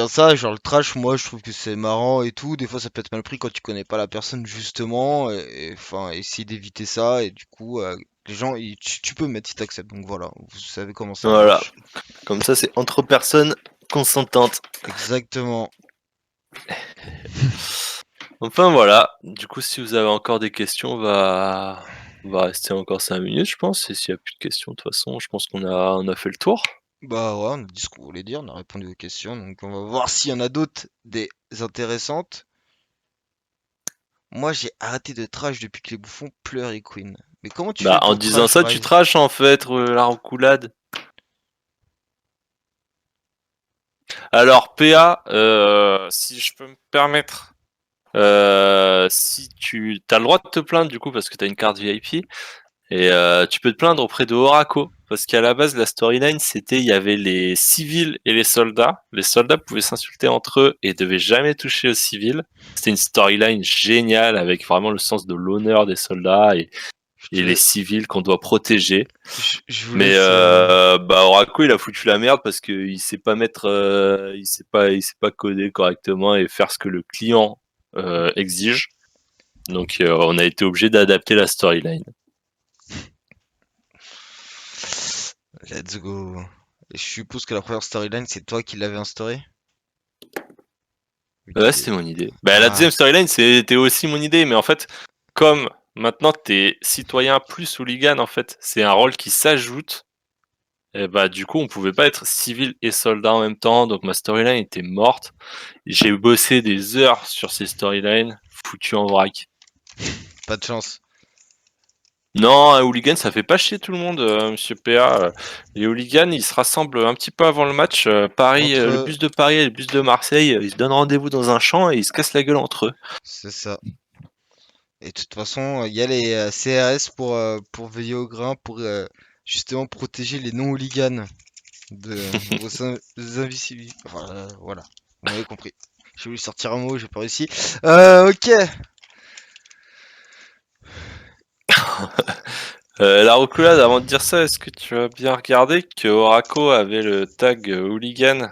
Speaker 1: ça, genre le trash, moi je trouve que c'est marrant et tout. Des fois ça peut être mal pris quand tu connais pas la personne justement. Enfin, essayer d'éviter ça et du coup, les gens, tu peux mettre si t'acceptes. Donc voilà, vous savez comment ça
Speaker 2: voilà.
Speaker 1: marche.
Speaker 2: Comme ça, c'est entre personnes consentantes.
Speaker 1: Exactement.
Speaker 2: Enfin voilà. Du coup, si vous avez encore des questions, on va rester encore 5 minutes, je pense. Et s'il n'y a plus de questions, de toute façon, je pense on a fait le tour.
Speaker 1: Bah ouais, on a dit ce qu'on voulait dire, on a répondu aux questions. Donc on va voir s'il y en a d'autres des intéressantes. Moi j'ai arrêté de trash depuis que les bouffons pleurent et Queen. Mais comment tu
Speaker 2: Bah,
Speaker 1: fais
Speaker 2: en
Speaker 1: pour
Speaker 2: disant
Speaker 1: trash
Speaker 2: ça, tu
Speaker 1: Rise?
Speaker 2: trash en fait, la roucoulade. Alors, PA, si je peux me permettre, si tu as le droit de te plaindre du coup parce que tu as une carte VIP, et tu peux te plaindre auprès de Oraco. Parce qu'à la base, la storyline, c'était il y avait les civils et les soldats. Les soldats pouvaient s'insulter entre eux et devaient jamais toucher aux civils. C'était une storyline géniale avec vraiment le sens de l'honneur des soldats
Speaker 1: Je te
Speaker 2: et les
Speaker 1: la-
Speaker 2: civils qu'on doit protéger.
Speaker 1: je vous
Speaker 2: Mais
Speaker 1: laisse.
Speaker 2: bah Oracle il a foutu la merde parce qu'il sait pas mettre, il sait pas coder correctement et faire ce que le client exige. Donc on a été obligé d'adapter la storyline.
Speaker 1: Let's go. Et je suppose que la première storyline, c'est toi qui l'avais instaurée? Vu
Speaker 2: Ouais,
Speaker 1: qu'il est-
Speaker 2: c'était mon idée. Bah la
Speaker 1: Ah,
Speaker 2: deuxième storyline c'était aussi mon idée, mais en fait comme maintenant t'es citoyen plus hooligan en fait, c'est un rôle qui s'ajoute. Et bah du coup, on pouvait pas être civil et soldat en même temps, donc ma storyline était morte. J'ai bossé des heures sur ces storylines, foutu en vrac.
Speaker 1: Pas de chance.
Speaker 2: Non, un hooligan, ça fait pas chier tout le monde, monsieur PA. Les hooligans, ils se rassemblent un petit peu avant le match. Paris, le
Speaker 1: Entre...
Speaker 2: bus de Paris et le bus de Marseille, ils se donnent rendez-vous dans un champ et ils se cassent la gueule entre eux.
Speaker 1: C'est ça. Et de toute façon, il y a les CRS pour veiller au grain, pour justement protéger les non-hooligans de vos invisibles. Enfin, voilà, vous m'avez compris. J'ai voulu sortir un mot, j'ai pas réussi. Ok.
Speaker 2: La reculade, avant de dire ça, est-ce que tu as bien regardé que Oraco avait le tag hooligan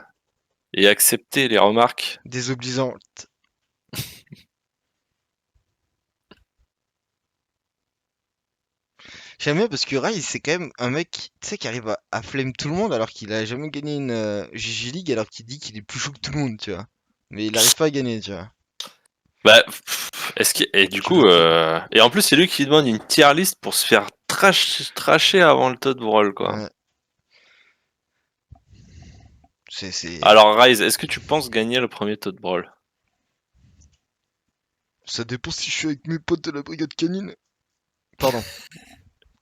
Speaker 2: et accepté les remarques?
Speaker 1: Désobligeant. J'aime bien parce que Rai, c'est quand même un mec, tu sais, qui arrive à flame tout le monde alors qu'il a jamais gagné une GG League alors qu'il dit qu'il est plus chaud que tout le monde, tu vois. Mais il arrive pas à gagner, tu vois.
Speaker 2: Bah, est-ce que et du coup,
Speaker 1: Culotté.
Speaker 2: et en plus c'est lui qui demande une tier list pour se faire trasher avant le Todd Brawl quoi.
Speaker 1: Ouais, c'est...
Speaker 2: Alors Rise, est-ce que tu penses gagner le premier Todd Brawl?
Speaker 1: Ça dépend si je suis avec mes potes de la brigade canine. Pardon.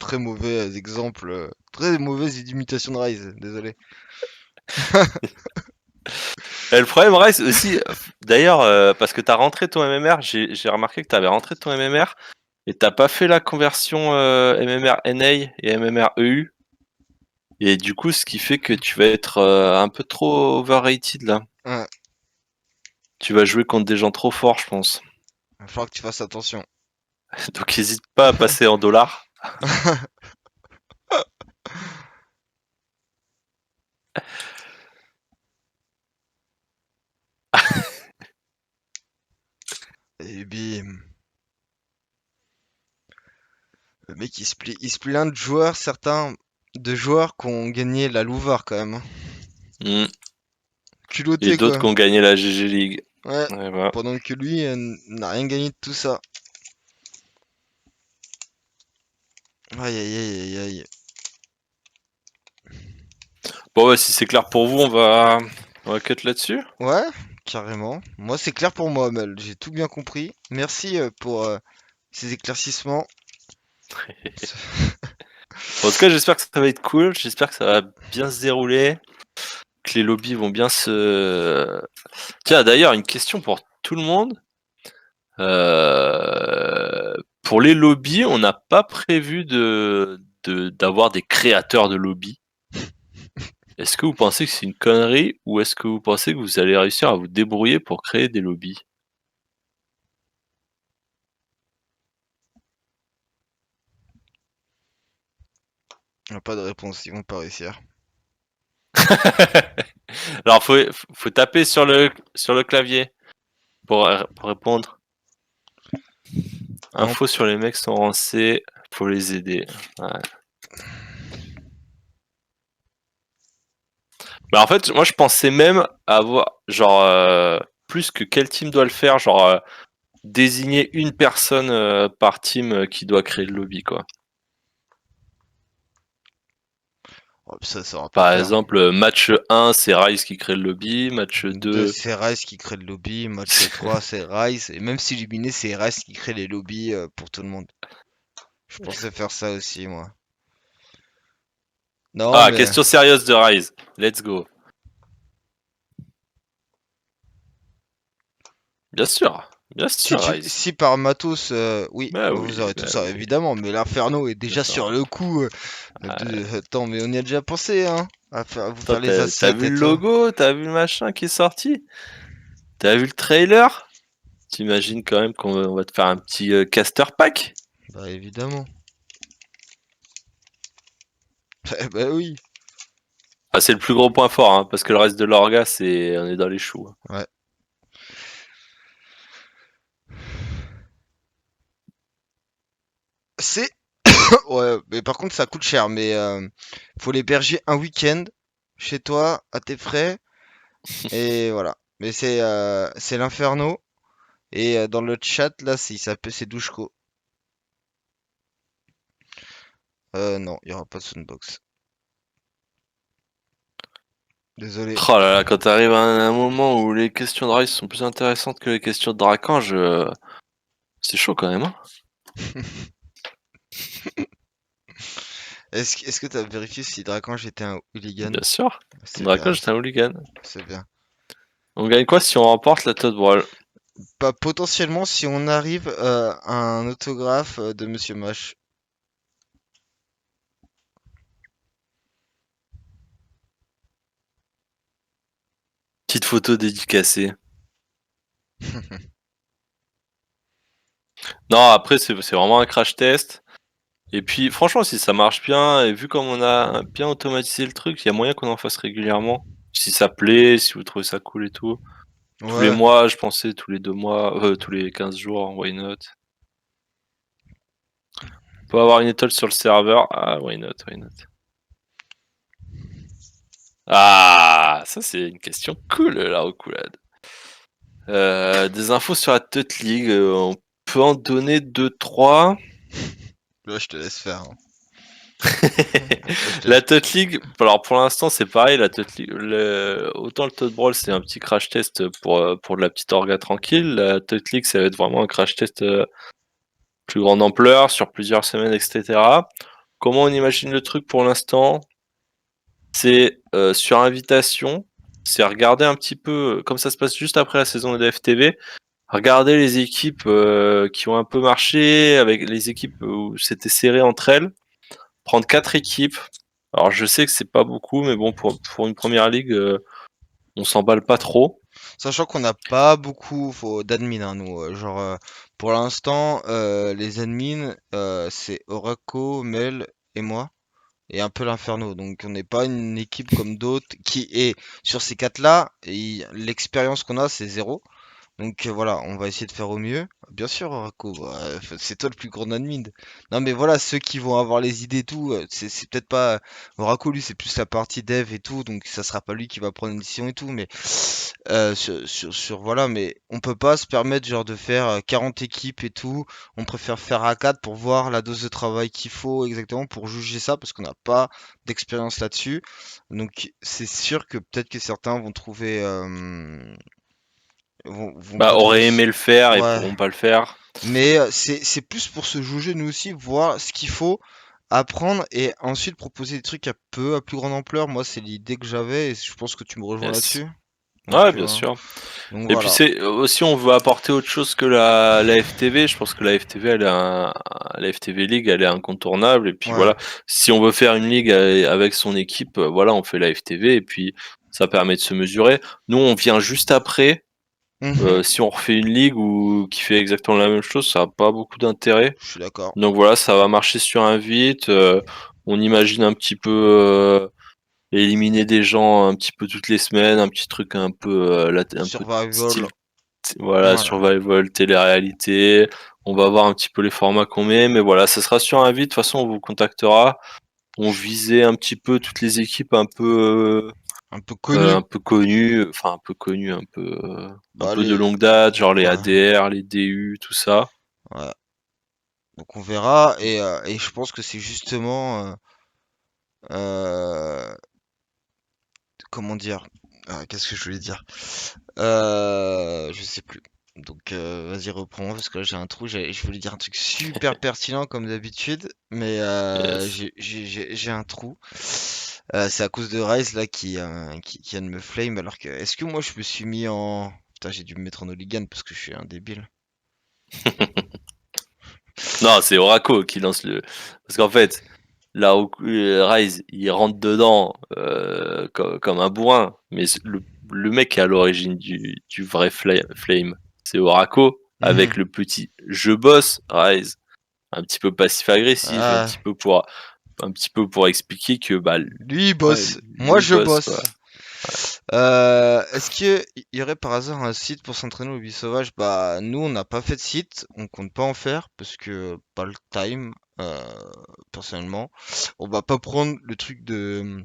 Speaker 1: Très mauvais exemple. Très mauvaise imitation de Rise, désolé.
Speaker 2: Et le problème Rise aussi, d'ailleurs, parce que t'as rentré ton MMR, j'ai remarqué que t'avais rentré ton MMR et t'as pas fait la conversion MMR NA et MMR EU. Et du coup, ce qui fait que tu vas être un peu trop overrated là.
Speaker 1: Ouais,
Speaker 2: Tu vas jouer contre des gens trop forts, je pense.
Speaker 1: va falloir que tu fasses attention.
Speaker 2: Donc n'hésite pas à passer en dollars.
Speaker 1: Et bim. Le mec, il se plaint de joueurs, certains de joueurs qui ont gagné la Louvar quand même, hein.
Speaker 2: Hmm. Et
Speaker 1: Culotté,
Speaker 2: d'autres
Speaker 1: quoi.
Speaker 2: qui ont gagné la GG League.
Speaker 1: Ouais,
Speaker 2: Ouais, voilà.
Speaker 1: pendant que lui n'a rien gagné de tout ça. Aïe aïe aïe aïe aïe.
Speaker 2: Bon, ouais, si c'est clair pour vous, on va cut là-dessus.
Speaker 1: Ouais, carrément. Moi, c'est clair pour moi, Mel. J'ai tout bien compris. Merci pour ces éclaircissements.
Speaker 2: En tout cas, j'espère que ça va être cool. J'espère que ça va bien se dérouler. Que les lobbies vont bien se. Tiens, d'ailleurs, une question pour tout le monde. Pour les lobbies, on n'a pas prévu d'avoir des créateurs de lobbies. Est-ce que vous pensez que c'est une connerie ou est-ce que vous pensez que vous allez réussir à vous débrouiller pour créer des lobbies?
Speaker 1: Y a pas de réponse, ils vont pas réussir.
Speaker 2: Alors, faut taper sur le clavier pour répondre.
Speaker 1: Non.
Speaker 2: Info sur les mecs sont rancés, faut les aider. Ouais. Bah, en fait, moi je pensais même avoir, genre, plus que quel team doit le faire, genre, désigner une personne par team qui doit créer le lobby, quoi.
Speaker 1: Oh, ça va pas le
Speaker 2: Par
Speaker 1: faire.
Speaker 2: exemple, match 1, c'est Rise qui crée le lobby, match
Speaker 1: 2,
Speaker 2: 2.
Speaker 1: c'est Rice qui crée le lobby. Match 3, c'est Rice. Et même si éliminé, c'est Rice qui crée les lobbies pour tout le monde. Je pensais faire ça aussi, moi. Non,
Speaker 2: Ah,
Speaker 1: mais
Speaker 2: question sérieuse de Rise. Let's go. Bien sûr, Rise.
Speaker 1: si par matos, oui,
Speaker 2: Bah
Speaker 1: vous
Speaker 2: oui,
Speaker 1: aurez tout
Speaker 2: bah
Speaker 1: ça,
Speaker 2: oui.
Speaker 1: évidemment. Mais l'Inferno est déjà sur
Speaker 2: D'accord.
Speaker 1: le coup.
Speaker 2: Ah,
Speaker 1: Attends, mais on y a déjà pensé, hein, à vous
Speaker 2: toi,
Speaker 1: faire les
Speaker 2: t'as
Speaker 1: assets
Speaker 2: vu
Speaker 1: et
Speaker 2: le
Speaker 1: tout.
Speaker 2: logo, t'as vu le machin qui est sorti, t'as vu le trailer. T'imagines quand même qu'on va te faire un petit caster pack?
Speaker 1: Bah évidemment. Bah oui.
Speaker 2: Ah, c'est le plus gros point fort, hein, parce que le reste de l'orga, on est dans les choux, hein.
Speaker 1: Ouais. C'est ouais, mais par contre ça coûte cher. Mais faut l'héberger un week-end chez toi à tes frais et voilà. Mais c'est l'Inferno et dans le chat là, il s'appelle c'est Douchko. Non, il y aura pas de Soundbox. Désolé.
Speaker 2: Oh là là, quand t'arrives à un moment où les questions de Rise sont plus intéressantes que les questions de Dracange, c'est chaud quand même, hein.
Speaker 1: Est-ce que t'as vérifié si Dracange était un hooligan?
Speaker 2: Bien sûr.
Speaker 1: C'est bien,
Speaker 2: Dracange, c'est un hooligan.
Speaker 1: c'est bien.
Speaker 2: On gagne quoi si on remporte la Toad Brawl?
Speaker 1: Bah, potentiellement, si on arrive à un autographe de Monsieur Moche.
Speaker 2: Petite photo dédicacée. Non, après, c'est vraiment un crash test. Et puis, franchement, si ça marche bien, et vu comme on a bien automatisé le truc, il y a moyen qu'on en fasse régulièrement. Si ça plaît, si vous trouvez ça cool et tout. Tous les
Speaker 1: Ouais,
Speaker 2: mois, je pensais, tous les 2 mois, tous les 15 jours, why not? On peut avoir une étoile sur le serveur. Ah, why not, why not? Ah, ça c'est une question cool, la reculade. Des infos sur la Tut League, on peut en donner deux trois.
Speaker 1: là, je te laisse faire, hein. Là, je te
Speaker 2: La
Speaker 1: laisse-
Speaker 2: Tut League, alors pour l'instant c'est pareil, la Tut League, autant le Tut Brawl c'est un petit crash test pour de la petite orga tranquille, la Tut League ça va être vraiment un crash test plus grande ampleur, sur plusieurs semaines, etc. Comment on imagine le truc pour l'instant? C'est sur invitation, c'est regarder un petit peu, comme ça se passe juste après la saison de FTV, regarder les équipes qui ont un peu marché, avec les équipes où c'était serré entre elles, prendre 4 équipes. Alors je sais que c'est pas beaucoup, mais bon, pour une première ligue, on s'emballe pas trop.
Speaker 1: Sachant qu'on n'a pas beaucoup d'admin, hein, nous. Genre, pour l'instant, les admins, c'est Oraco, Mel et moi. Et un peu l'Inferno. Donc on n'est pas une équipe comme d'autres qui est sur ces quatre-là. Et l'expérience qu'on a, c'est zéro. Donc voilà, on va essayer de faire au mieux. Bien sûr, Rocco, bah, c'est toi le plus grand admin. Non mais voilà, ceux qui vont avoir les idées et tout, c'est peut-être pas Rocco, lui, c'est plus la partie dev et tout, donc ça sera pas lui qui va prendre une décision et tout, mais voilà, mais on peut pas se permettre genre de faire 40 équipes et tout. On préfère faire à 4 pour voir la dose de travail qu'il faut exactement pour juger ça, parce qu'on n'a pas d'expérience là-dessus. Donc c'est sûr que peut-être que certains vont trouver vont
Speaker 2: Bah,
Speaker 1: pas trouver.
Speaker 2: auraient aimé le faire et
Speaker 1: Ouais.
Speaker 2: pourront pas le faire.
Speaker 1: Mais c'est plus pour se juger nous aussi, voir ce qu'il faut apprendre et ensuite proposer des trucs à plus grande ampleur. Moi, c'est l'idée que j'avais et je pense que tu me rejoins
Speaker 2: Yes.
Speaker 1: là-dessus. Donc,
Speaker 2: Ouais,
Speaker 1: euh,
Speaker 2: bien sûr.
Speaker 1: donc
Speaker 2: Et puis
Speaker 1: voilà.
Speaker 2: c'est aussi on veut apporter autre chose que la FTV. Je pense que la FTV la FTV League elle est incontournable. Et puis
Speaker 1: Ouais.
Speaker 2: voilà, si on veut faire une ligue avec son équipe, voilà, on fait la FTV et puis ça permet de se mesurer. Nous on vient juste après.
Speaker 1: Mhm.
Speaker 2: Si on refait une ligue ou qui fait exactement la même chose, ça n'a pas beaucoup d'intérêt.
Speaker 1: Je suis d'accord.
Speaker 2: Donc voilà, ça va marcher sur un vite. On imagine un petit peu éliminer des gens un petit peu toutes les semaines, un petit truc un peu un peu
Speaker 1: Survival.
Speaker 2: style voilà,
Speaker 1: Voilà.
Speaker 2: survival, télé-réalité. On va voir un petit peu les formats qu'on met, mais voilà, ça sera sur invite. De toute façon, on vous contactera. On visait un petit peu toutes les équipes
Speaker 1: Un peu connu.
Speaker 2: un peu connues, enfin un
Speaker 1: Bah,
Speaker 2: peu de longue date, genre les ADR, les DU, tout ça.
Speaker 1: ouais. Donc on verra et je pense que c'est justement euh, comment dire. Qu'est-ce que je voulais dire? Je sais plus. Donc vas-y reprends parce que là j'ai un trou. Je voulais dire un truc super pertinent comme d'habitude, mais
Speaker 2: Yes.
Speaker 1: j'ai un trou. C'est à cause de Rise là qui vient de me flame alors que est-ce que moi je me suis mis en putain j'ai dû me mettre en hooligan parce que je suis un débile.
Speaker 2: Non, c'est Oracle qui lance le. Parce qu'en fait, là, Rise, il rentre dedans comme un bourrin, mais le mec qui est à l'origine du vrai Flame, c'est Oracle,
Speaker 1: Mhm.
Speaker 2: avec le petit je bosse Rise, un petit peu passif-agressif,
Speaker 1: Ah,
Speaker 2: un petit peu pour expliquer que bah
Speaker 1: lui il
Speaker 2: ouais,
Speaker 1: bosse, moi
Speaker 2: lui
Speaker 1: je
Speaker 2: bosse quoi.
Speaker 1: bosse. Est-ce que il y aurait par hasard un site pour s'entraîner au Vie Sauvage? Bah, nous, on n'a pas fait de site, on compte pas en faire parce que pas le time, personnellement. On va pas prendre le truc de,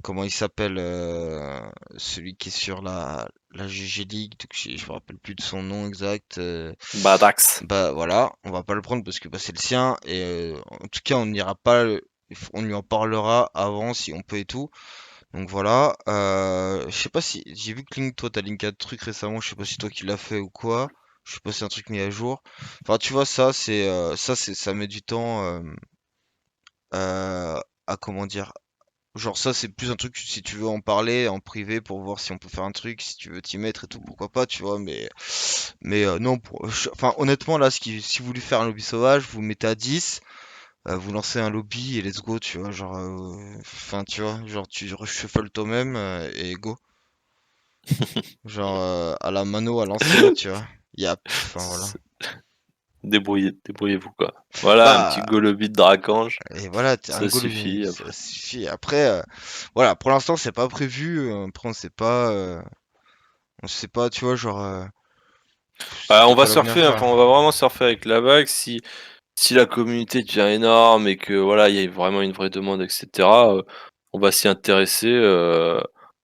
Speaker 1: comment il s'appelle, celui qui est sur la GG League, donc je me rappelle plus de son nom exact.
Speaker 2: Badax.
Speaker 1: Bah voilà, on va pas le prendre parce que bah, c'est le sien et en tout cas, on n'ira pas, on lui en parlera avant si on peut et tout. Donc voilà, je sais pas si j'ai vu que Link, toi t'as linké un truc récemment, je sais pas si toi qui l'as fait ou quoi. Je sais pas si c'est un truc mis à jour. Enfin, tu vois, ça met du temps à comment dire. Genre ça c'est plus un truc si tu veux en parler en privé pour voir si on peut faire un truc, si tu veux t'y mettre et tout, pourquoi pas, tu vois, mais non, enfin honnêtement là, si vous voulez faire un lobby sauvage, vous mettez à 10, vous lancez un lobby et let's go, tu vois, genre, enfin tu vois, genre tu reshuffle toi-même et go, genre à la mano à l'ancienne, tu vois, enfin voilà.
Speaker 2: Débrouillez-vous quoi. Voilà, un petit
Speaker 1: Bah
Speaker 2: Golobit de Dracange,
Speaker 1: et voilà, un
Speaker 2: ça
Speaker 1: goal,
Speaker 2: suffit
Speaker 1: ça
Speaker 2: après.
Speaker 1: suffit. Après, voilà, pour l'instant c'est pas prévu, après on sait pas, tu vois, genre.
Speaker 2: On
Speaker 1: C'était
Speaker 2: va
Speaker 1: quoi l'avenir
Speaker 2: surfer,
Speaker 1: fera?
Speaker 2: enfin on va vraiment surfer avec la vague si la communauté devient énorme et que voilà, il y a vraiment une vraie demande, etc. On va s'y intéresser.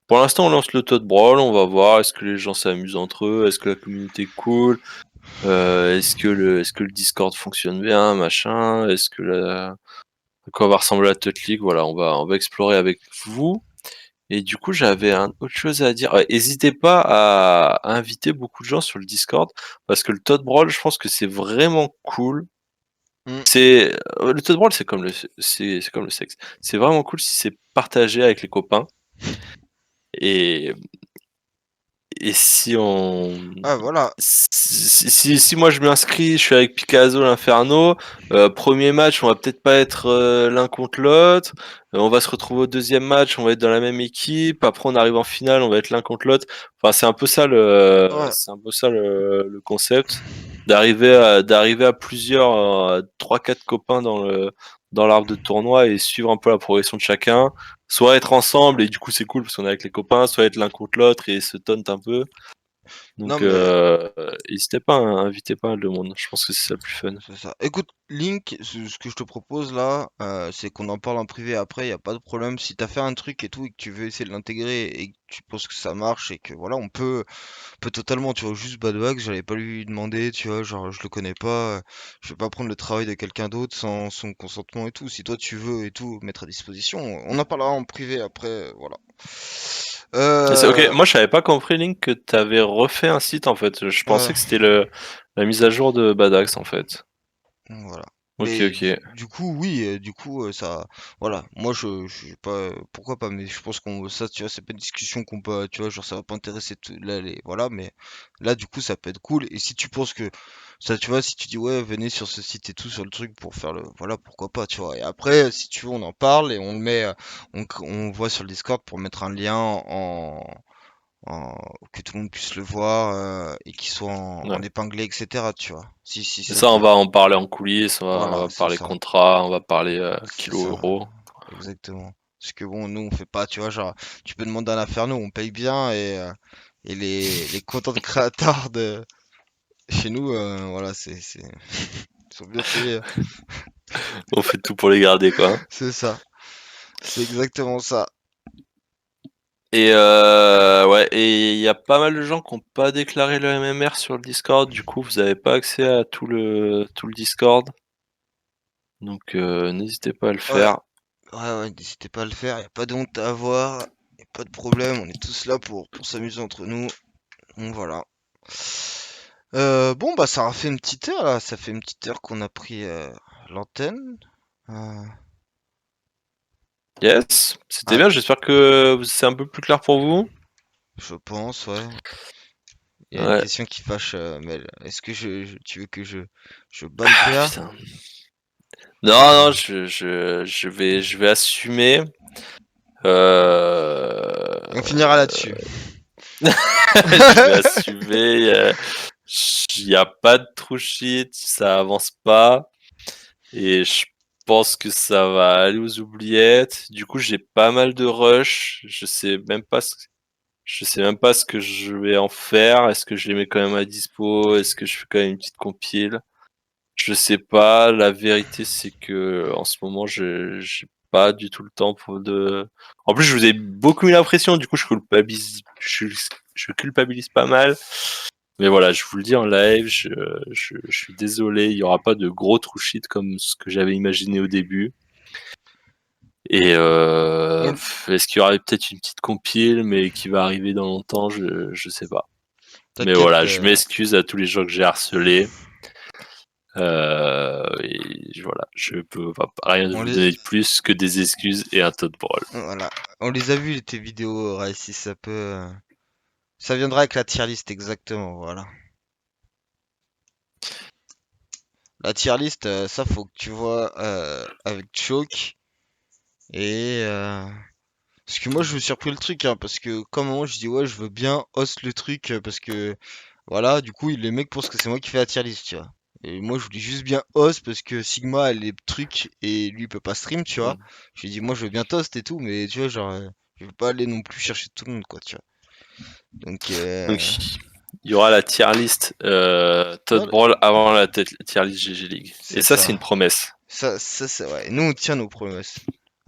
Speaker 2: Pour l'instant, on lance le Toad Brawl, on va voir est-ce que les gens s'amusent entre eux, est-ce que la communauté est cool, est-ce que le Discord fonctionne bien, machin, est-ce que à quoi va ressembler la Toad League, voilà, on va explorer avec vous. Et du coup, j'avais autre chose à dire. Ouais, hésitez pas à inviter beaucoup de gens sur le Discord parce que le Toad Brawl, je pense que c'est vraiment cool.
Speaker 1: Hmm.
Speaker 2: Le Toad Brawl, c'est comme le sexe. C'est vraiment cool si c'est partagé avec les copains et et si on
Speaker 1: Ah voilà.
Speaker 2: si moi je m'inscris, je suis avec Picasso l'Inferno, 1er match, on va peut-être pas être, l'un contre l'autre, on va se retrouver au deuxième match, on va être dans la même équipe, après on arrive en finale, on va être l'un contre l'autre. Enfin,
Speaker 1: Ouais.
Speaker 2: c'est un peu ça le concept, d'arriver à plusieurs, 3-4 copains dans l'arbre de tournoi et suivre un peu la progression de chacun. Soit être ensemble et du coup c'est cool parce qu'on est avec les copains, soit être l'un contre l'autre et se taunt un peu.
Speaker 1: Non
Speaker 2: Donc,
Speaker 1: mais
Speaker 2: n'hésitez pas à inviter pas mal de monde. Je pense que c'est ça le plus fun.
Speaker 1: c'est ça. Écoute, Link, ce que je te propose là, c'est qu'on en parle en privé après, y a pas de problème. Si t'as fait un truc et tout et que tu veux essayer de l'intégrer et que tu penses que ça marche et que voilà, on peut totalement, tu vois, juste Bad Bugs, j'allais pas lui demander, tu vois, genre je le connais pas, je vais pas prendre le travail de quelqu'un d'autre sans son consentement et tout. Si toi tu veux et tout, mettre à disposition, on en parlera en privé après, voilà.
Speaker 2: Et c'est ok.
Speaker 1: Euh,
Speaker 2: Moi, je savais pas compris, Link, que t'avais refait un site en fait. Je
Speaker 1: ouais.
Speaker 2: pensais que c'était la mise à jour de Badax en fait.
Speaker 1: Voilà.
Speaker 2: Ok,
Speaker 1: Mais
Speaker 2: ok.
Speaker 1: du coup, oui, du coup, ça, voilà. Moi, je sais pas, pourquoi pas, mais je pense qu'on, ça, tu vois, c'est pas une discussion qu'on peut, tu vois, genre, ça va pas intéresser tout, là, voilà, mais là, du coup, ça peut être cool. Et si tu penses que, ça, tu vois, si tu dis, ouais, venez sur ce site et tout, sur le truc pour faire voilà, pourquoi pas, tu vois. Et après, si tu veux, on en parle et on le met, on voit sur le Discord pour mettre un lien que tout le monde puisse le voir et qu'il soit en
Speaker 2: Ouais.
Speaker 1: épinglé, etc. Tu vois, si
Speaker 2: Et
Speaker 1: ça
Speaker 2: ça,
Speaker 1: te
Speaker 2: on
Speaker 1: va.
Speaker 2: va en parler en coulisses, on
Speaker 1: Voilà,
Speaker 2: va
Speaker 1: c'est
Speaker 2: parler
Speaker 1: ça.
Speaker 2: contrat, on va parler
Speaker 1: C'est
Speaker 2: kilo
Speaker 1: ça.
Speaker 2: euro.
Speaker 1: Exactement. Parce que bon, nous, on fait pas, tu vois, genre, tu peux demander à l'Inferno, on paye bien et les content créateurs de chez nous, voilà, ils sont bien payés.
Speaker 2: On fait tout pour les garder, quoi.
Speaker 1: C'est ça. C'est exactement ça.
Speaker 2: Et ouais, et il y a pas mal de gens qui ont pas déclaré le MMR sur le Discord. Du coup, vous avez pas accès à tout le Discord. Donc, n'hésitez pas à le
Speaker 1: Ouais,
Speaker 2: faire.
Speaker 1: ouais, n'hésitez pas à le faire, y a pas de honte à avoir, y a pas de problème, on est tous là pour s'amuser entre nous. Donc voilà. Bon, bah, ça a fait une petite heure là, ça fait une petite heure qu'on a pris l'antenne. Euh,
Speaker 2: Yes, c'était
Speaker 1: ah,
Speaker 2: bien. J'espère que c'est un peu plus clair pour vous.
Speaker 1: je pense, ouais. Il y a une
Speaker 2: Ouais.
Speaker 1: question qui fâche, Mel. Est-ce que tu veux que je banne
Speaker 2: Ah
Speaker 1: PA?
Speaker 2: putain. Non, non, je vais assumer. Euh...
Speaker 1: On finira là-dessus.
Speaker 2: je vais assumer. Il n'y a pas de true shit, ça avance pas. Et je pense que ça va aller aux oubliettes. Du coup, j'ai pas mal de rush. Je sais même pas ce que je vais en faire. Est-ce que je les mets quand même à dispo? Est-ce que je fais quand même une petite compile? Je sais pas. La vérité, c'est que en ce moment, je j'ai pas du tout le temps En plus, je vous ai beaucoup mis la pression. Du coup, je culpabilise pas mal. Mais voilà, je vous le dis en live, je suis désolé, il y aura pas de gros true shit comme ce que j'avais imaginé au début. Et
Speaker 1: On-
Speaker 2: est-ce qu'il y aurait peut-être une petite compile, mais qui va arriver dans longtemps, je sais pas. Mais
Speaker 1: T'inquiète,
Speaker 2: voilà, je m'excuse à tous les gens que j'ai harcelés. Et voilà, je peux rien
Speaker 1: on
Speaker 2: vous
Speaker 1: les,
Speaker 2: donner de plus que des excuses et un tas de brawl.
Speaker 1: voilà, on les a vus tes vidéos, Rai, si ça peut, ça viendra avec la tier list exactement, voilà. La tier list, ça faut que tu vois avec Choke et parce que moi je me suis repris le truc, hein, parce que comme moi je dis ouais je veux bien host le truc parce que voilà, du coup les mecs pensent que c'est moi qui fais la tier list, tu vois. Et moi je voulais juste bien host parce que Sigma elle est trucs et lui il peut pas stream, tu vois.
Speaker 2: Mm.
Speaker 1: Je lui ai dit moi je veux bien toast et tout, mais tu vois genre je veux pas aller non plus chercher tout le monde quoi, tu vois. Donc
Speaker 2: Donc il y aura la tier list Todd
Speaker 1: voilà,
Speaker 2: Brawl avant la tier list GG League. Et
Speaker 1: c'est
Speaker 2: ça, c'est
Speaker 1: ça.
Speaker 2: une promesse.
Speaker 1: Ça c'est ouais. Nous on tient nos promesses.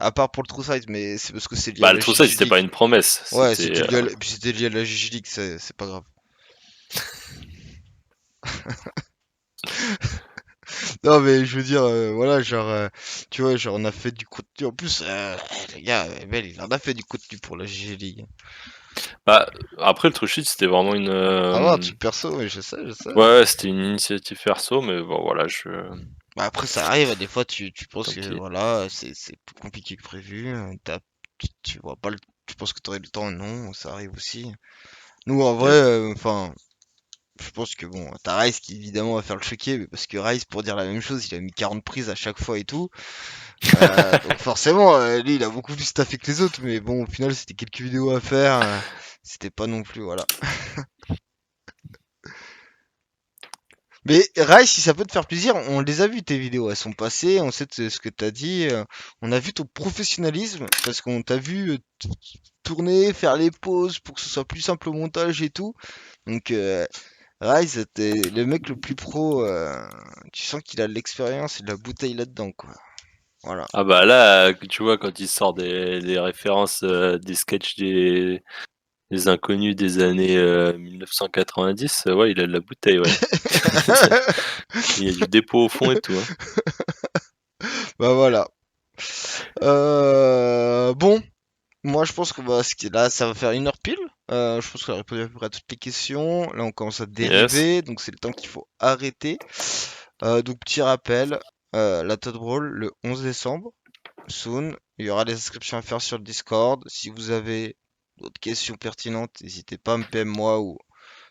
Speaker 1: À part pour le True Size, mais c'est parce que c'est lié à
Speaker 2: Bah,
Speaker 1: la
Speaker 2: le tout ça,
Speaker 1: GG
Speaker 2: c'était pas
Speaker 1: League.
Speaker 2: une promesse.
Speaker 1: Ouais,
Speaker 2: C'était.
Speaker 1: puis c'était lié à la GG League, c'est pas grave. Non, mais je veux dire, voilà, genre, tu vois, genre, on a fait du contenu. En plus, les gars, Bell, il en a fait du contenu pour la GG League.
Speaker 2: Bah, après, le True Shit, c'était vraiment une.
Speaker 1: Ah ouais, un truc perso, oui, je sais.
Speaker 2: Ouais, ouais, c'était une initiative perso, mais bon, voilà,
Speaker 1: Bah, après, ça arrive, des fois, tu penses
Speaker 2: tant
Speaker 1: que,
Speaker 2: pis.
Speaker 1: voilà, c'est plus compliqué que prévu. Tu vois pas tu penses que t'aurais le temps, non, ça arrive aussi. Nous, en vrai,
Speaker 2: Yep.
Speaker 1: enfin, je pense que bon, t'as Rice qui évidemment va faire le choquer, mais parce que Rice, pour dire la même chose, il a mis 40 prises à chaque fois et tout. Donc forcément, lui, il a beaucoup plus taffé que les autres, mais bon, au final, c'était quelques vidéos à faire. C'était pas non plus, voilà. Mais Rai, si ça peut te faire plaisir, on les a vues tes vidéos, elles sont passées, on sait ce que t'as dit, on a vu ton professionnalisme, parce qu'on t'a vu tourner, faire les pauses pour que ce soit plus simple au montage et tout. Donc Rai, c'était le mec le plus pro, tu sens qu'il a de l'expérience et de la bouteille là-dedans, quoi. Voilà.
Speaker 2: Ah bah là, tu vois, quand il sort des références des sketchs des inconnus des années 1990, ouais, il a de la bouteille, ouais. Il y a du dépôt au fond et tout, hein.
Speaker 1: Bah voilà. Bon, moi je pense que bah, là ça va faire une heure pile. Je pense qu'on a répondu à peu près à toutes les questions. Là on commence à
Speaker 2: Yes.
Speaker 1: dériver, donc c'est le temps qu'il faut arrêter. Donc petit rappel, la Todd Brawl le 11 décembre, soon. Il y aura des inscriptions à faire sur le Discord. Si vous avez d'autres questions pertinentes, n'hésitez pas à me PM moi ou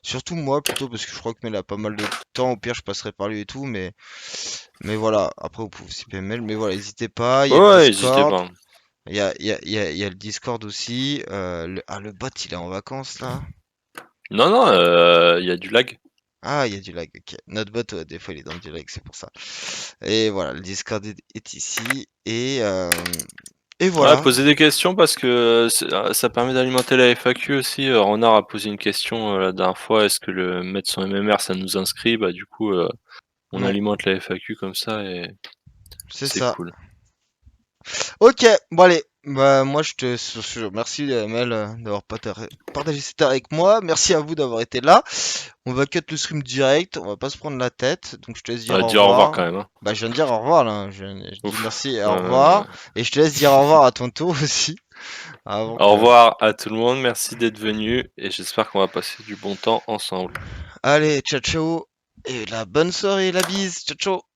Speaker 1: surtout moi plutôt parce que je crois que Mel a pas mal de temps. Au pire je passerai par lui et tout, mais voilà. Après vous pouvez aussi PM Mel, mais voilà, n'hésitez pas. Il y a le
Speaker 2: Ouais, n'hésitez
Speaker 1: Discord.
Speaker 2: pas.
Speaker 1: Il y a le Discord aussi. Le bot, il est en vacances là.
Speaker 2: Non, non, il y a du lag.
Speaker 1: Ah, il y a du lag. Ok. Notre bot, ouais, des fois, il est dans du lag, c'est pour ça. Et voilà, le Discord est ici. Et
Speaker 2: Ouais,
Speaker 1: voilà.
Speaker 2: posez des questions parce que ça permet d'alimenter la FAQ aussi. Renard a posé une question la dernière fois, est-ce que le mettre son MMR ça nous inscrit? Bah du coup on
Speaker 1: Ouais,
Speaker 2: alimente la FAQ comme ça et
Speaker 1: c'est
Speaker 2: c'est
Speaker 1: ça.
Speaker 2: cool.
Speaker 1: Ok, bon allez. Bah, moi, merci, Mel, d'avoir partagé cette heure avec moi. Merci à vous d'avoir été là. On va cut le stream direct. On va pas se prendre la tête. Donc, je te laisse
Speaker 2: On
Speaker 1: dire
Speaker 2: va
Speaker 1: au
Speaker 2: dire au revoir
Speaker 1: revoir.
Speaker 2: quand même, hein.
Speaker 1: Bah, je viens de dire au revoir là. Je dis
Speaker 2: Ouf.
Speaker 1: merci et au revoir. Et je te laisse dire au revoir à ton tour aussi. Avant
Speaker 2: Au
Speaker 1: que.
Speaker 2: revoir à tout le monde, merci d'être venu et j'espère qu'on va passer du bon temps ensemble.
Speaker 1: Allez, ciao ciao. Et la bonne soirée, la bise. Ciao ciao.